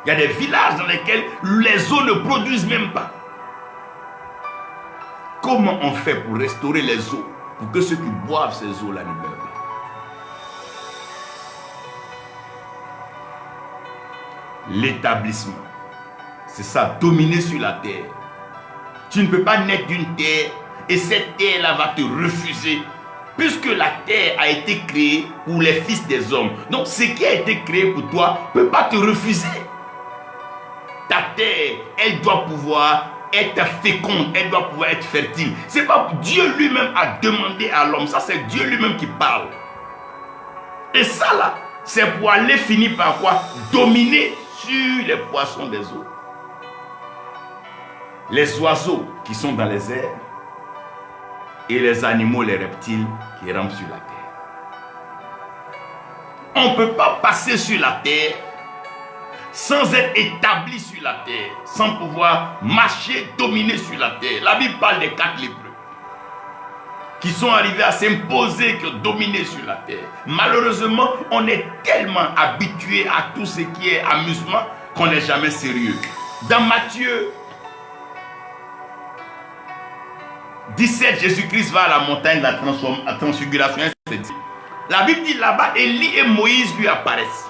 Il y a des villages dans lesquels les eaux ne produisent même pas. Comment on fait pour restaurer les eaux, pour que ceux qui boivent ces eaux-là ne meurent pas? L'établissement, c'est ça, dominer sur la terre. Tu ne peux pas naître d'une terre et cette terre-là va te refuser. Puisque la terre a été créée pour les fils des hommes. Donc ce qui a été créé pour toi ne peut pas te refuser. Ta terre, elle doit pouvoir être féconde, elle doit pouvoir être fertile. C'est pas Dieu lui-même a demandé à l'homme. Ça, c'est Dieu lui-même qui parle. Et ça là, c'est pour aller finir par quoi? Dominer sur les poissons des eaux. Les oiseaux qui sont dans les airs. Et les animaux, les reptiles qui rampent sur la terre. On ne peut pas passer sur la terre sans être établi sur la terre, sans pouvoir marcher, dominer sur la terre. La Bible parle des 4 lépreux qui sont arrivés à s'imposer, que dominer sur la terre. Malheureusement, on est tellement habitué à tout ce qui est amusement qu'on n'est jamais sérieux. Dans Matthieu 17, Jésus-Christ va à la montagne de la transfiguration. La Bible dit là-bas, Élie et Moïse lui apparaissent.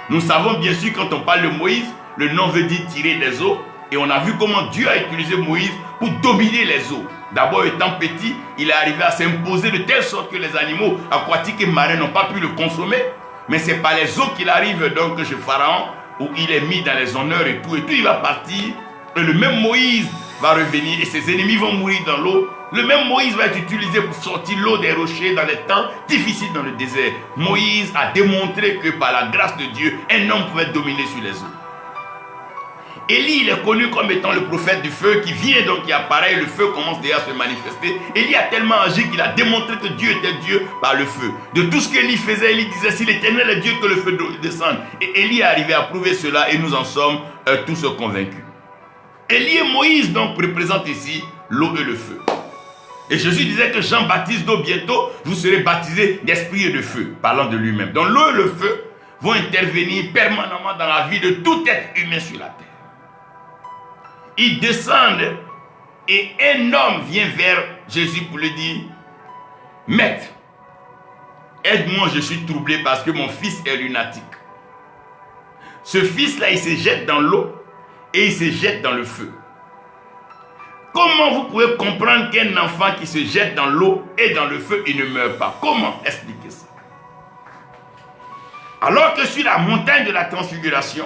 Nous savons bien sûr, quand on parle de Moïse, le nom veut dire tirer des eaux. Et on a vu comment Dieu a utilisé Moïse pour dominer les eaux. D'abord, étant petit, il est arrivé à s'imposer de telle sorte que les animaux aquatiques et marins n'ont pas pu le consommer. Mais c'est par les eaux qu'il arrive donc chez Pharaon, où il est mis dans les honneurs et tout il va partir. Et le même Moïse va revenir et ses ennemis vont mourir dans l'eau. Le même Moïse va être utilisé pour sortir l'eau des rochers dans les temps difficiles dans le désert. Moïse a démontré que par la grâce de Dieu, un homme pouvait dominer sur les eaux. Élie, il est connu comme étant le prophète du feu qui vient donc, qui apparaît et le feu commence déjà à se manifester. Élie a tellement agi qu'il a démontré que Dieu était Dieu par le feu. De tout ce qu'Élie faisait, Élie disait, si l'Éternel est Dieu, que le feu descende. Et Élie est arrivé à prouver cela et nous en sommes tous convaincus. Élie et Moïse donc représentent ici l'eau et le feu. Et Jésus disait que Jean baptise d'eau, bientôt vous serez baptisés d'esprit et de feu, parlant de lui-même. Donc l'eau et le feu vont intervenir permanemment dans la vie de tout être humain sur la terre. Ils descendent et un homme vient vers Jésus pour lui dire, Maître, aide-moi, je suis troublé parce que mon fils est lunatique. Ce fils-là, il se jette dans l'eau et il se jette dans le feu. Comment vous pouvez comprendre qu'un enfant qui se jette dans l'eau et dans le feu, il ne meurt pas? Comment expliquer ça? Alors que sur la montagne de la transfiguration,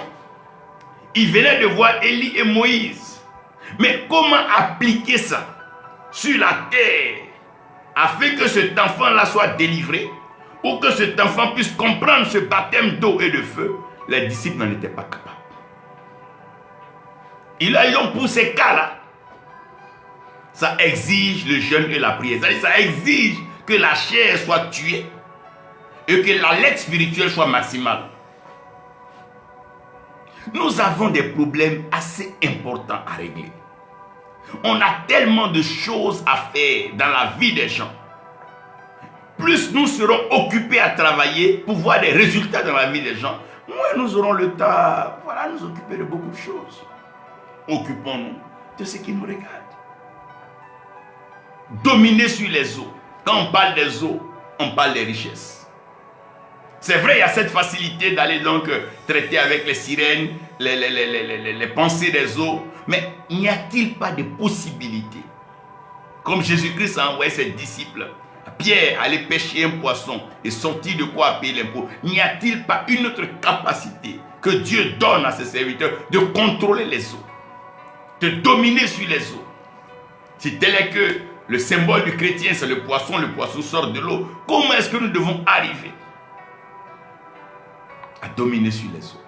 il venait de voir Élie et Moïse. Mais comment appliquer ça sur la terre afin que cet enfant-là soit délivré ou que cet enfant puisse comprendre ce baptême d'eau et de feu? Les disciples n'en étaient pas capables. Et là, donc pour ces cas-là, ça exige le jeûne et la prière. Ça exige que la chair soit tuée et que l'alerte spirituelle soit maximale. Nous avons des problèmes assez importants à régler. On a tellement de choses à faire dans la vie des gens. plus nous serons occupés à travailler pour voir des résultats dans la vie des gens, moins nous aurons le temps, voilà, nous occuper de beaucoup de choses. Occupons-nous de ce qui nous regarde. Dominer sur les eaux. Quand on parle des eaux, on parle des richesses. C'est vrai, il y a cette facilité d'aller donc traiter avec les sirènes, les pensées des eaux, mais n'y a-t-il pas de possibilité, comme Jésus-Christ a envoyé ses disciples, Pierre aller pêcher un poisson et sortir de quoi payer l'impôt, n'y a-t-il pas une autre capacité que Dieu donne à ses serviteurs de contrôler les eaux, de dominer sur les eaux? Si tel est que le symbole du chrétien c'est le poisson sort de l'eau, comment est-ce que nous devons arriver à dominer sur les eaux?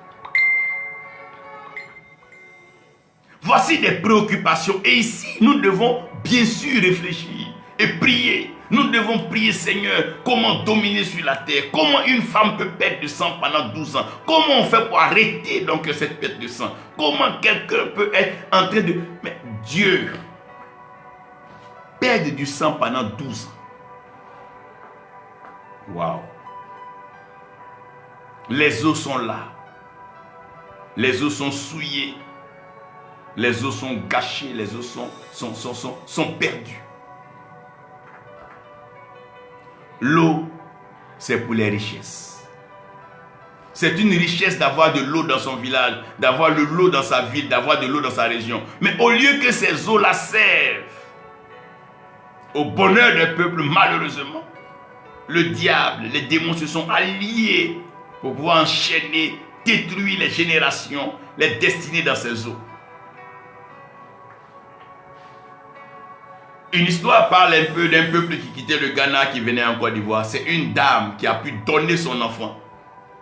Voici des préoccupations. Et ici, nous devons bien sûr réfléchir et prier. Nous devons prier, Seigneur, comment dominer sur la terre. Comment une femme peut perdre du sang pendant 12 ans. Comment on fait pour arrêter donc cette perte de sang. Comment quelqu'un peut être en train de... Mais Dieu, perdre du sang pendant 12 ans. Waouh. Les eaux sont là. Les eaux sont souillées. Les eaux sont gâchées. Les eaux sont perdues. L'eau, c'est pour les richesses. C'est une richesse d'avoir de l'eau dans son village, d'avoir de l'eau dans sa ville, d'avoir de l'eau dans sa région. Mais au lieu que ces eaux-là servent au bonheur d'un peuple, malheureusement, le diable, les démons se sont alliés pour pouvoir enchaîner, détruire les générations, les destinées dans ces eaux. Une histoire parle un peu d'un peuple qui quittait le Ghana, qui venait en Côte d'Ivoire. C'est une dame qui a pu donner son enfant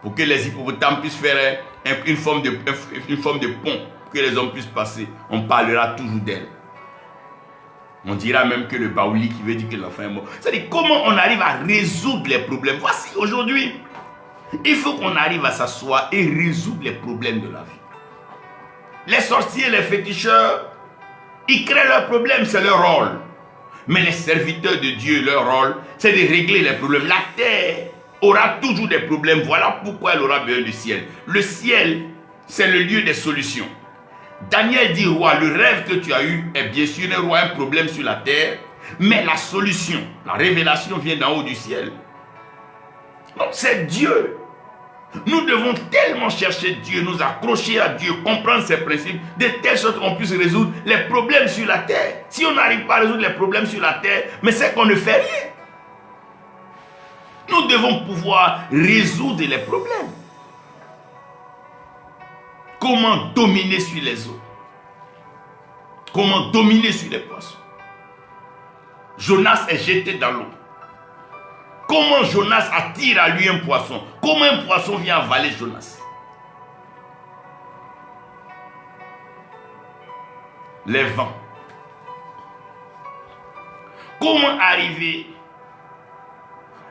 pour que les hippopotames puissent faire une forme de pont, pour que les hommes puissent passer. On parlera toujours d'elle. On dira même que le baouli qui veut dire que l'enfant est mort. C'est-à-dire comment on arrive à résoudre les problèmes. Voici aujourd'hui, il faut qu'on arrive à s'asseoir et résoudre les problèmes de la vie. Les sorciers, les féticheurs, ils créent leurs problèmes, c'est leur rôle. Mais les serviteurs de Dieu, leur rôle, c'est de régler les problèmes. La terre aura toujours des problèmes. Voilà pourquoi elle aura besoin du ciel. Le ciel, c'est le lieu des solutions. Daniel dit, roi, le rêve que tu as eu est bien sûr un problème sur la terre, mais la solution, la révélation vient d'en haut du ciel. Donc c'est Dieu. Nous devons tellement chercher Dieu, nous accrocher à Dieu, comprendre ses principes, de telle sorte qu'on puisse résoudre les problèmes sur la terre. Si on n'arrive pas à résoudre les problèmes sur la terre, mais c'est qu'on ne fait rien. Nous devons pouvoir résoudre les problèmes. Comment dominer sur les eaux? Comment dominer sur les poissons? Jonas est jeté dans l'eau. Comment Jonas attire à lui un poisson? Comment un poisson vient avaler Jonas? Les vents. Comment arriver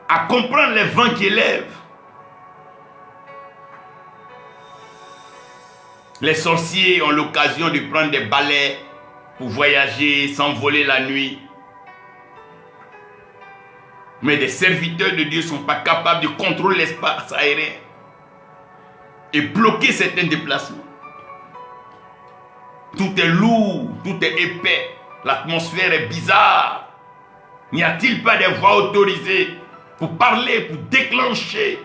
à comprendre les vents qui élèvent? Les sorciers ont l'occasion de prendre des balais pour voyager, s'envoler la nuit. Mais des serviteurs de Dieu ne sont pas capables de contrôler l'espace aérien et bloquer certains déplacements. Tout est lourd, tout est épais, l'atmosphère est bizarre. N'y a-t-il pas des voix autorisées pour parler, pour déclencher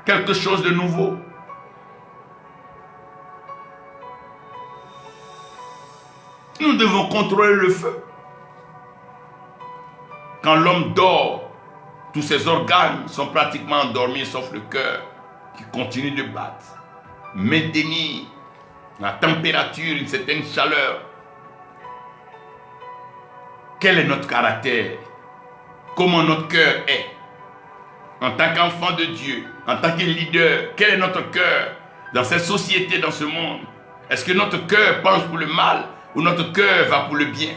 quelque chose de nouveau? Nous devons contrôler le feu. Quand l'homme dort, tous ses organes sont pratiquement endormis, sauf le cœur qui continue de battre. Maintenir la température, une certaine chaleur. Quel est notre caractère? Comment notre cœur est? En tant qu'enfant de Dieu, en tant que leader, quel est notre cœur dans cette société, dans ce monde? Est-ce que notre cœur penche pour le mal ou notre cœur va pour le bien?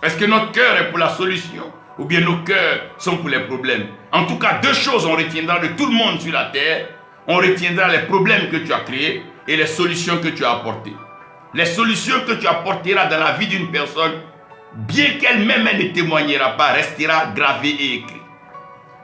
Est-ce que notre cœur est pour la solution ou bien nos cœurs sont pour les problèmes? En tout cas, deux choses on retiendra de tout le monde sur la terre. On retiendra les problèmes que tu as créés et les solutions que tu as apportées. Les solutions que tu apporteras dans la vie d'une personne, bien qu'elle-même ne témoignera pas, restera gravée et écrite.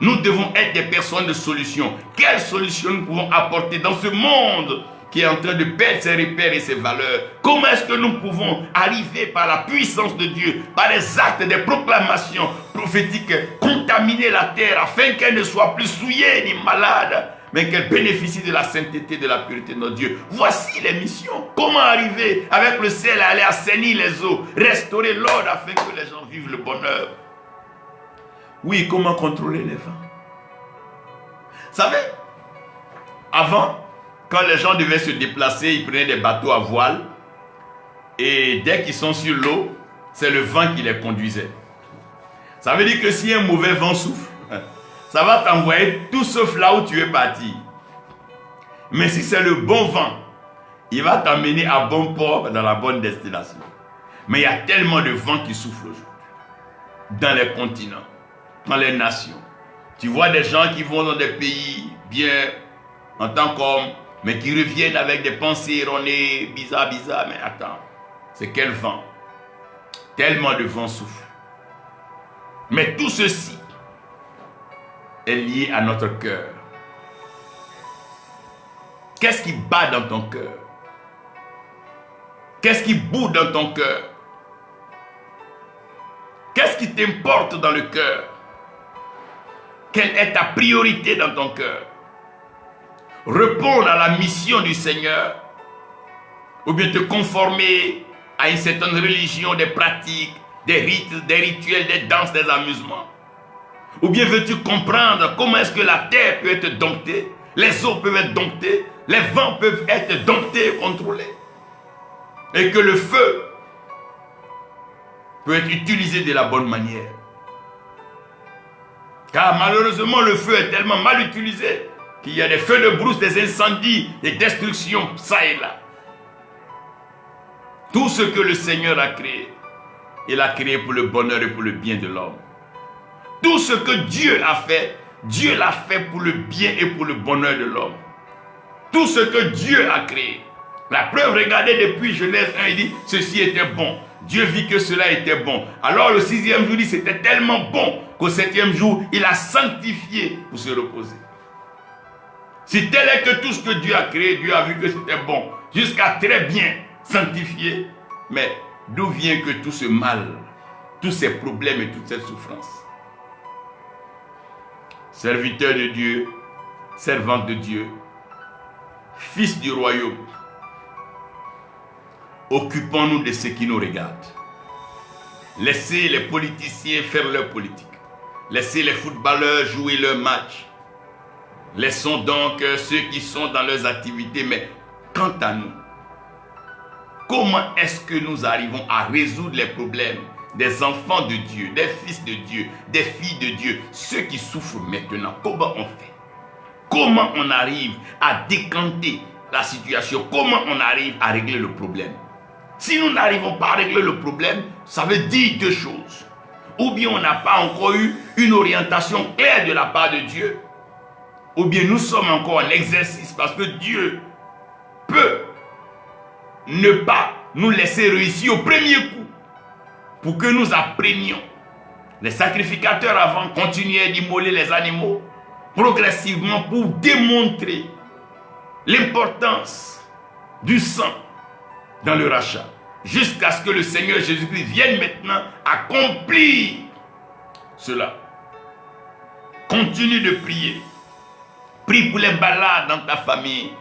Nous devons être des personnes de solution. Quelle solution nous pouvons apporter dans ce monde qui est en train de perdre ses repères et ses valeurs? Comment est-ce que nous pouvons arriver par la puissance de Dieu, par les actes, des proclamations prophétiques, contaminer la terre afin qu'elle ne soit plus souillée ni malade, mais qu'elle bénéficie de la sainteté, de la pureté de notre Dieu? Voici les missions. Comment arriver avec le ciel à aller assainir les eaux, restaurer l'ordre afin que les gens vivent le bonheur? Oui, comment contrôler les vents? Vous savez, avant, quand les gens devaient se déplacer, ils prenaient des bateaux à voile. Et dès qu'ils sont sur l'eau, c'est le vent qui les conduisait. Ça veut dire que si un mauvais vent souffle, ça va t'envoyer tout sauf là où tu es parti. Mais si c'est le bon vent, il va t'amener à bon port, dans la bonne destination. Mais il y a tellement de vents qui soufflent aujourd'hui. Dans les continents, dans les nations. Tu vois des gens qui vont dans des pays bien en tant qu'hommes, mais qui reviennent avec des pensées erronées, bizarres. Mais attends, c'est quel vent? Tellement de vent souffle. Mais tout ceci est lié à notre cœur. Qu'est-ce qui bat dans ton cœur? Qu'est-ce qui bout dans ton cœur? Qu'est-ce qui t'importe dans le cœur? Quelle est ta priorité dans ton cœur? Répondre à la mission du Seigneur, ou bien te conformer à une certaine religion, des pratiques, des rites, des rituels, des danses, des amusements? Ou bien veux-tu comprendre comment est-ce que la terre peut être domptée, les eaux peuvent être domptées, les vents peuvent être domptés et contrôlés, et que le feu peut être utilisé de la bonne manière? Car malheureusement, le feu est tellement mal utilisé qu'il y a des feux de brousse, des incendies, des destructions, ça et là. Tout ce que le Seigneur a créé, il a créé pour le bonheur et pour le bien de l'homme. Tout ce que Dieu a fait, Dieu l'a fait pour le bien et pour le bonheur de l'homme. Tout ce que Dieu a créé. La preuve, regardez depuis Genèse 1, il dit, ceci était bon. Dieu vit que cela était bon. Alors le 6e jour, il dit, c'était tellement bon qu'au 7e jour, il a sanctifié pour se reposer. Si tel est que tout ce que Dieu a créé, Dieu a vu que c'était bon, jusqu'à très bien sanctifié. Mais d'où vient que tout ce mal, tous ces problèmes et toute cette souffrance? Serviteur de Dieu, servante de Dieu, fils du royaume, occupons-nous de ce qui nous regarde. Laissez les politiciens faire leur politique. Laissez les footballeurs jouer leur match. Laissons donc ceux qui sont dans leurs activités. Mais quant à nous, comment est-ce que nous arrivons à résoudre les problèmes des enfants de Dieu, des fils de Dieu, des filles de Dieu, ceux qui souffrent maintenant? Comment on fait? Comment on arrive à décanter la situation? Comment on arrive à régler le problème? Si nous n'arrivons pas à régler le problème, ça veut dire deux choses. Ou bien on n'a pas encore eu une orientation claire de la part de Dieu, ou bien nous sommes encore en exercice parce que Dieu peut ne pas nous laisser réussir au premier coup pour que nous apprenions. Les sacrificateurs avant continuaient d'immoler les animaux progressivement pour démontrer l'importance du sang dans le rachat, jusqu'à ce que le Seigneur Jésus-Christ vienne maintenant accomplir cela. Continue de prier. Prie pour les malades dans ta famille.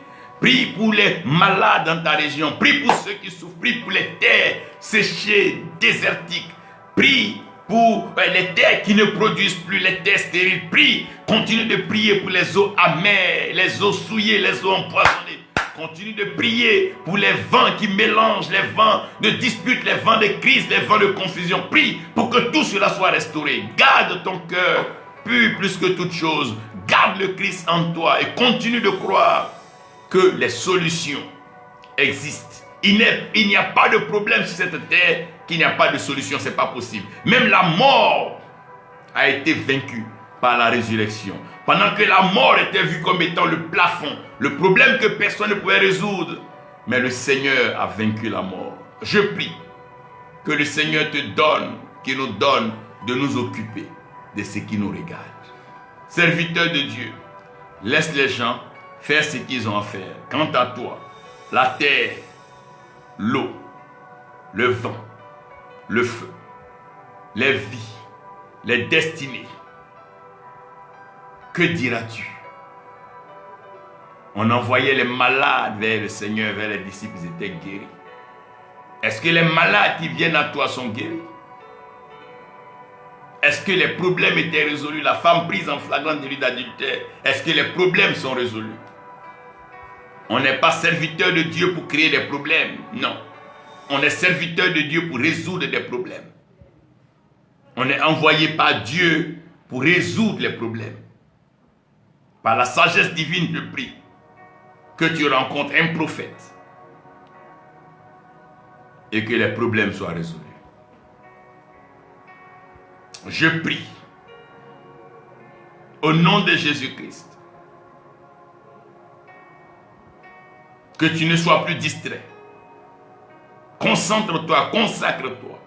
Prie pour les malades dans ta région. Prie pour ceux qui souffrent. Prie pour les terres séchées, désertiques. Prie pour les terres qui ne produisent plus, les terres stériles. Prie. Continue de prier pour les eaux amères, les eaux souillées, les eaux empoisonnées. Continue de prier pour les vents qui mélangent, les vents de dispute, les vents de crise, les vents de confusion. Prie pour que tout cela soit restauré. Garde ton cœur pur plus que toute chose. Garde le Christ en toi et continue de croire que les solutions existent. Il n'y a pas de problème sur cette terre qu'il n'y a pas de solution. Ce n'est pas possible. Même la mort a été vaincue par la résurrection. Pendant que la mort était vue comme étant le plafond, le problème que personne ne pouvait résoudre, mais le Seigneur a vaincu la mort. Je prie que le Seigneur te donne, qu'il nous donne de nous occuper de ce qui nous regarde. serviteur de Dieu, laisse les gens faire ce qu'ils ont à faire. Quant à toi, la terre, l'eau, le vent, le feu, les vies, les destinées, que diras-tu? On envoyait les malades vers le Seigneur, vers les disciples, ils étaient guéris. Est-ce que les malades qui viennent à toi sont guéris? Est-ce que les problèmes étaient résolus? La femme prise en flagrant délit d'adultère, est-ce que les problèmes sont résolus? On n'est pas serviteur de Dieu pour créer des problèmes, non. On est serviteur de Dieu pour résoudre des problèmes. On est envoyé par Dieu pour résoudre les problèmes. Par la sagesse divine, je prie que tu rencontres un prophète et que les problèmes soient résolus. Je prie au nom de Jésus-Christ que tu ne sois plus distrait. Concentre-toi, consacre-toi.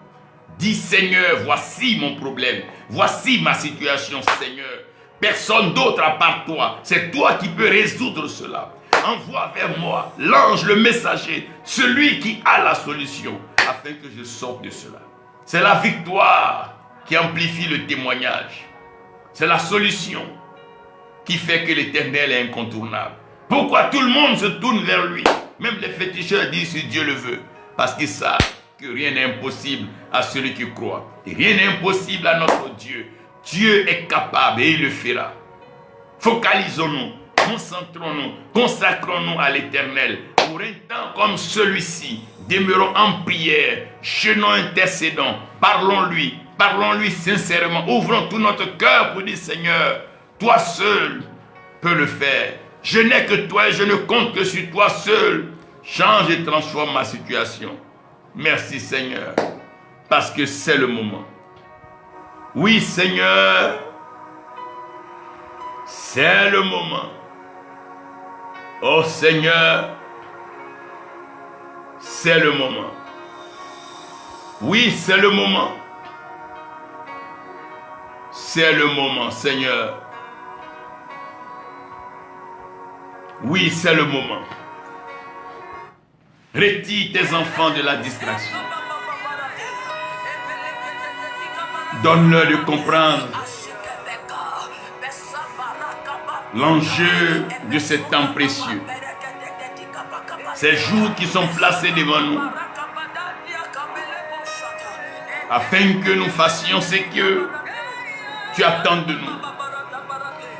Dis Seigneur, voici mon problème, voici ma situation, Seigneur. Personne d'autre à part toi, c'est toi qui peux résoudre cela. Envoie vers moi l'ange, le messager, celui qui a la solution, afin que je sorte de cela. C'est la victoire qui amplifie le témoignage. C'est la solution qui fait que l'Éternel est incontournable. Pourquoi tout le monde se tourne vers lui? Même les féticheurs disent si Dieu le veut, parce qu'ils savent que rien n'est impossible à celui qui croit. Et rien n'est impossible à notre Dieu. Dieu est capable et il le fera. Focalisons-nous, concentrons-nous, consacrons-nous à l'Éternel. Pour un temps comme celui-ci, demeurons en prière, jeûnons, intercédons, parlons-lui sincèrement, ouvrons tout notre cœur pour dire Seigneur, toi seul peux le faire. Je n'ai que toi et je ne compte que sur toi seul. Change et transforme ma situation. Merci Seigneur, parce que c'est le moment. Oui Seigneur, c'est le moment. Oh Seigneur, c'est le moment. Oui, c'est le moment. C'est le moment, Seigneur. Oui, c'est le moment. Retire tes enfants de la distraction. Donne-leur de comprendre l'enjeu de ce temps précieux. Ces jours qui sont placés devant nous, afin que nous fassions ce que tu attends de nous.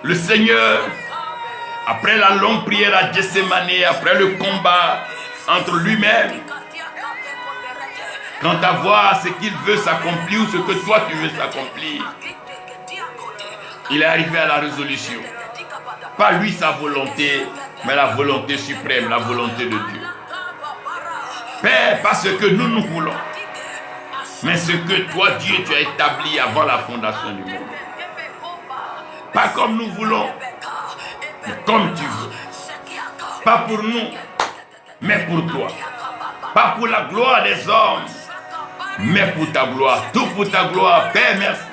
Le Seigneur, après la longue prière à Gethsémane, après le combat entre lui-même, quant à voir ce qu'il veut s'accomplir ou ce que toi tu veux s'accomplir, il est arrivé à la résolution. Pas lui sa volonté, mais la volonté suprême, la volonté de Dieu. Père, pas ce que nous voulons, mais ce que toi Dieu tu as établi avant la fondation du monde. Pas comme nous voulons, mais comme tu veux. Pas pour nous, mais pour toi. Pas pour la gloire des hommes, mais pour ta gloire. Tout pour ta gloire. Père, merci.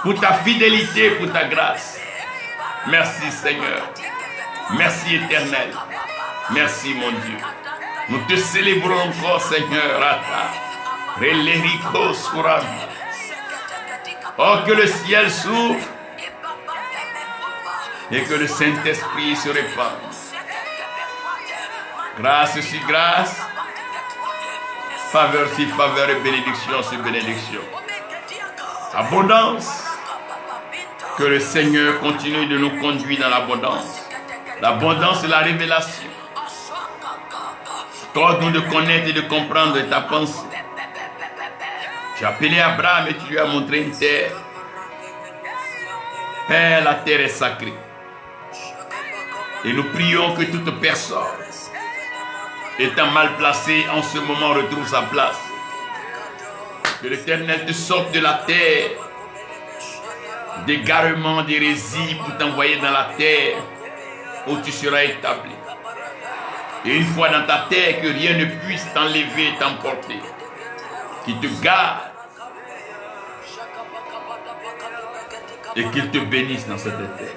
Pour ta fidélité, pour ta grâce. Merci Seigneur. Merci Éternel. Merci mon Dieu. Nous te célébrons encore Seigneur. Oh, que le ciel s'ouvre et que le Saint-Esprit se répande. Grâce sur grâce, faveur sur faveur et bénédiction sur bénédiction. Abondance. Que le Seigneur continue de nous conduire dans l'abondance. L'abondance, c'est la révélation. Accorde-nous de connaître et de comprendre ta pensée. Tu as appelé Abraham et tu lui as montré une terre. Père, la terre est sacrée. Et nous prions que toute personne étant mal placée en ce moment retrouve sa place. Que l'Éternel te sorte de la terre d'égarement, d'hérésie pour t'envoyer dans la terre où tu seras établi. Et une fois dans ta terre, que rien ne puisse t'enlever et t'emporter. Qui te garde Et qu'il te bénisse dans cette terre.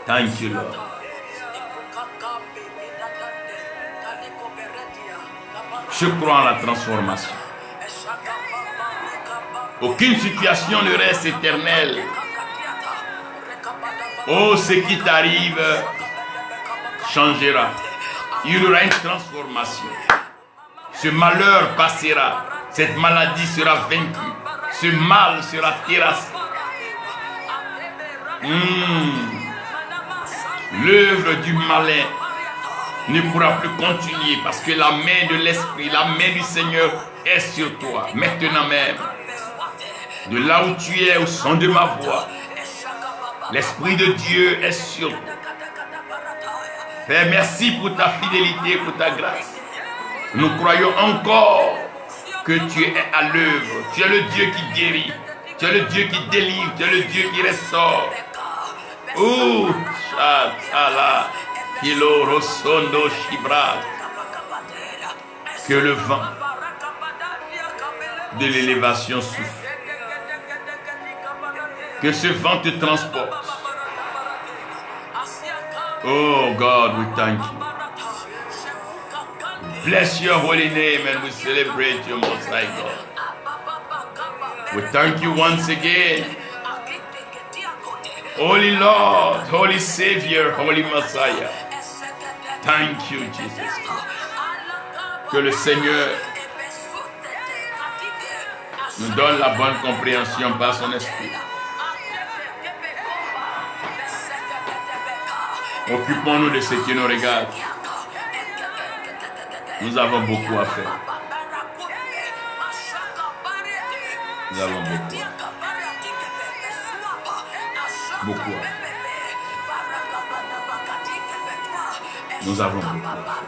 Thank you, Lord. Je crois en la transformation. Aucune situation ne reste éternelle. Oh, ce qui t'arrive changera. Il y aura une transformation. Ce malheur passera. Cette maladie sera vaincue. Ce mal sera terrassé. L'œuvre du malin ne pourra plus continuer parce que la main de l'Esprit, la main du Seigneur est sur toi. Maintenant même, de là où tu es, au son de ma voix, l'Esprit de Dieu est sur toi. Père, merci pour ta fidélité, pour ta grâce. Nous croyons encore que tu es à l'œuvre. Tu es le Dieu qui guérit. Tu es le Dieu qui délivre. Tu es le Dieu qui restaure. Oh, Chatala, Kilo Rosondo Shibra. Que le vent de l'élévation souffle. Que ce vent te transporte. Oh God, we thank you. Bless your holy name and we celebrate your most high God. We thank you once again. Holy Lord, Holy Savior, Holy Messiah. Thank you, Jesus. Que le Seigneur nous donne la bonne compréhension par son esprit. Occupons-nous de ce qui nous regarde. Nous avons beaucoup à faire. Nous avons beaucoup à faire. Beaucoup à faire. Nous avons beaucoup à faire.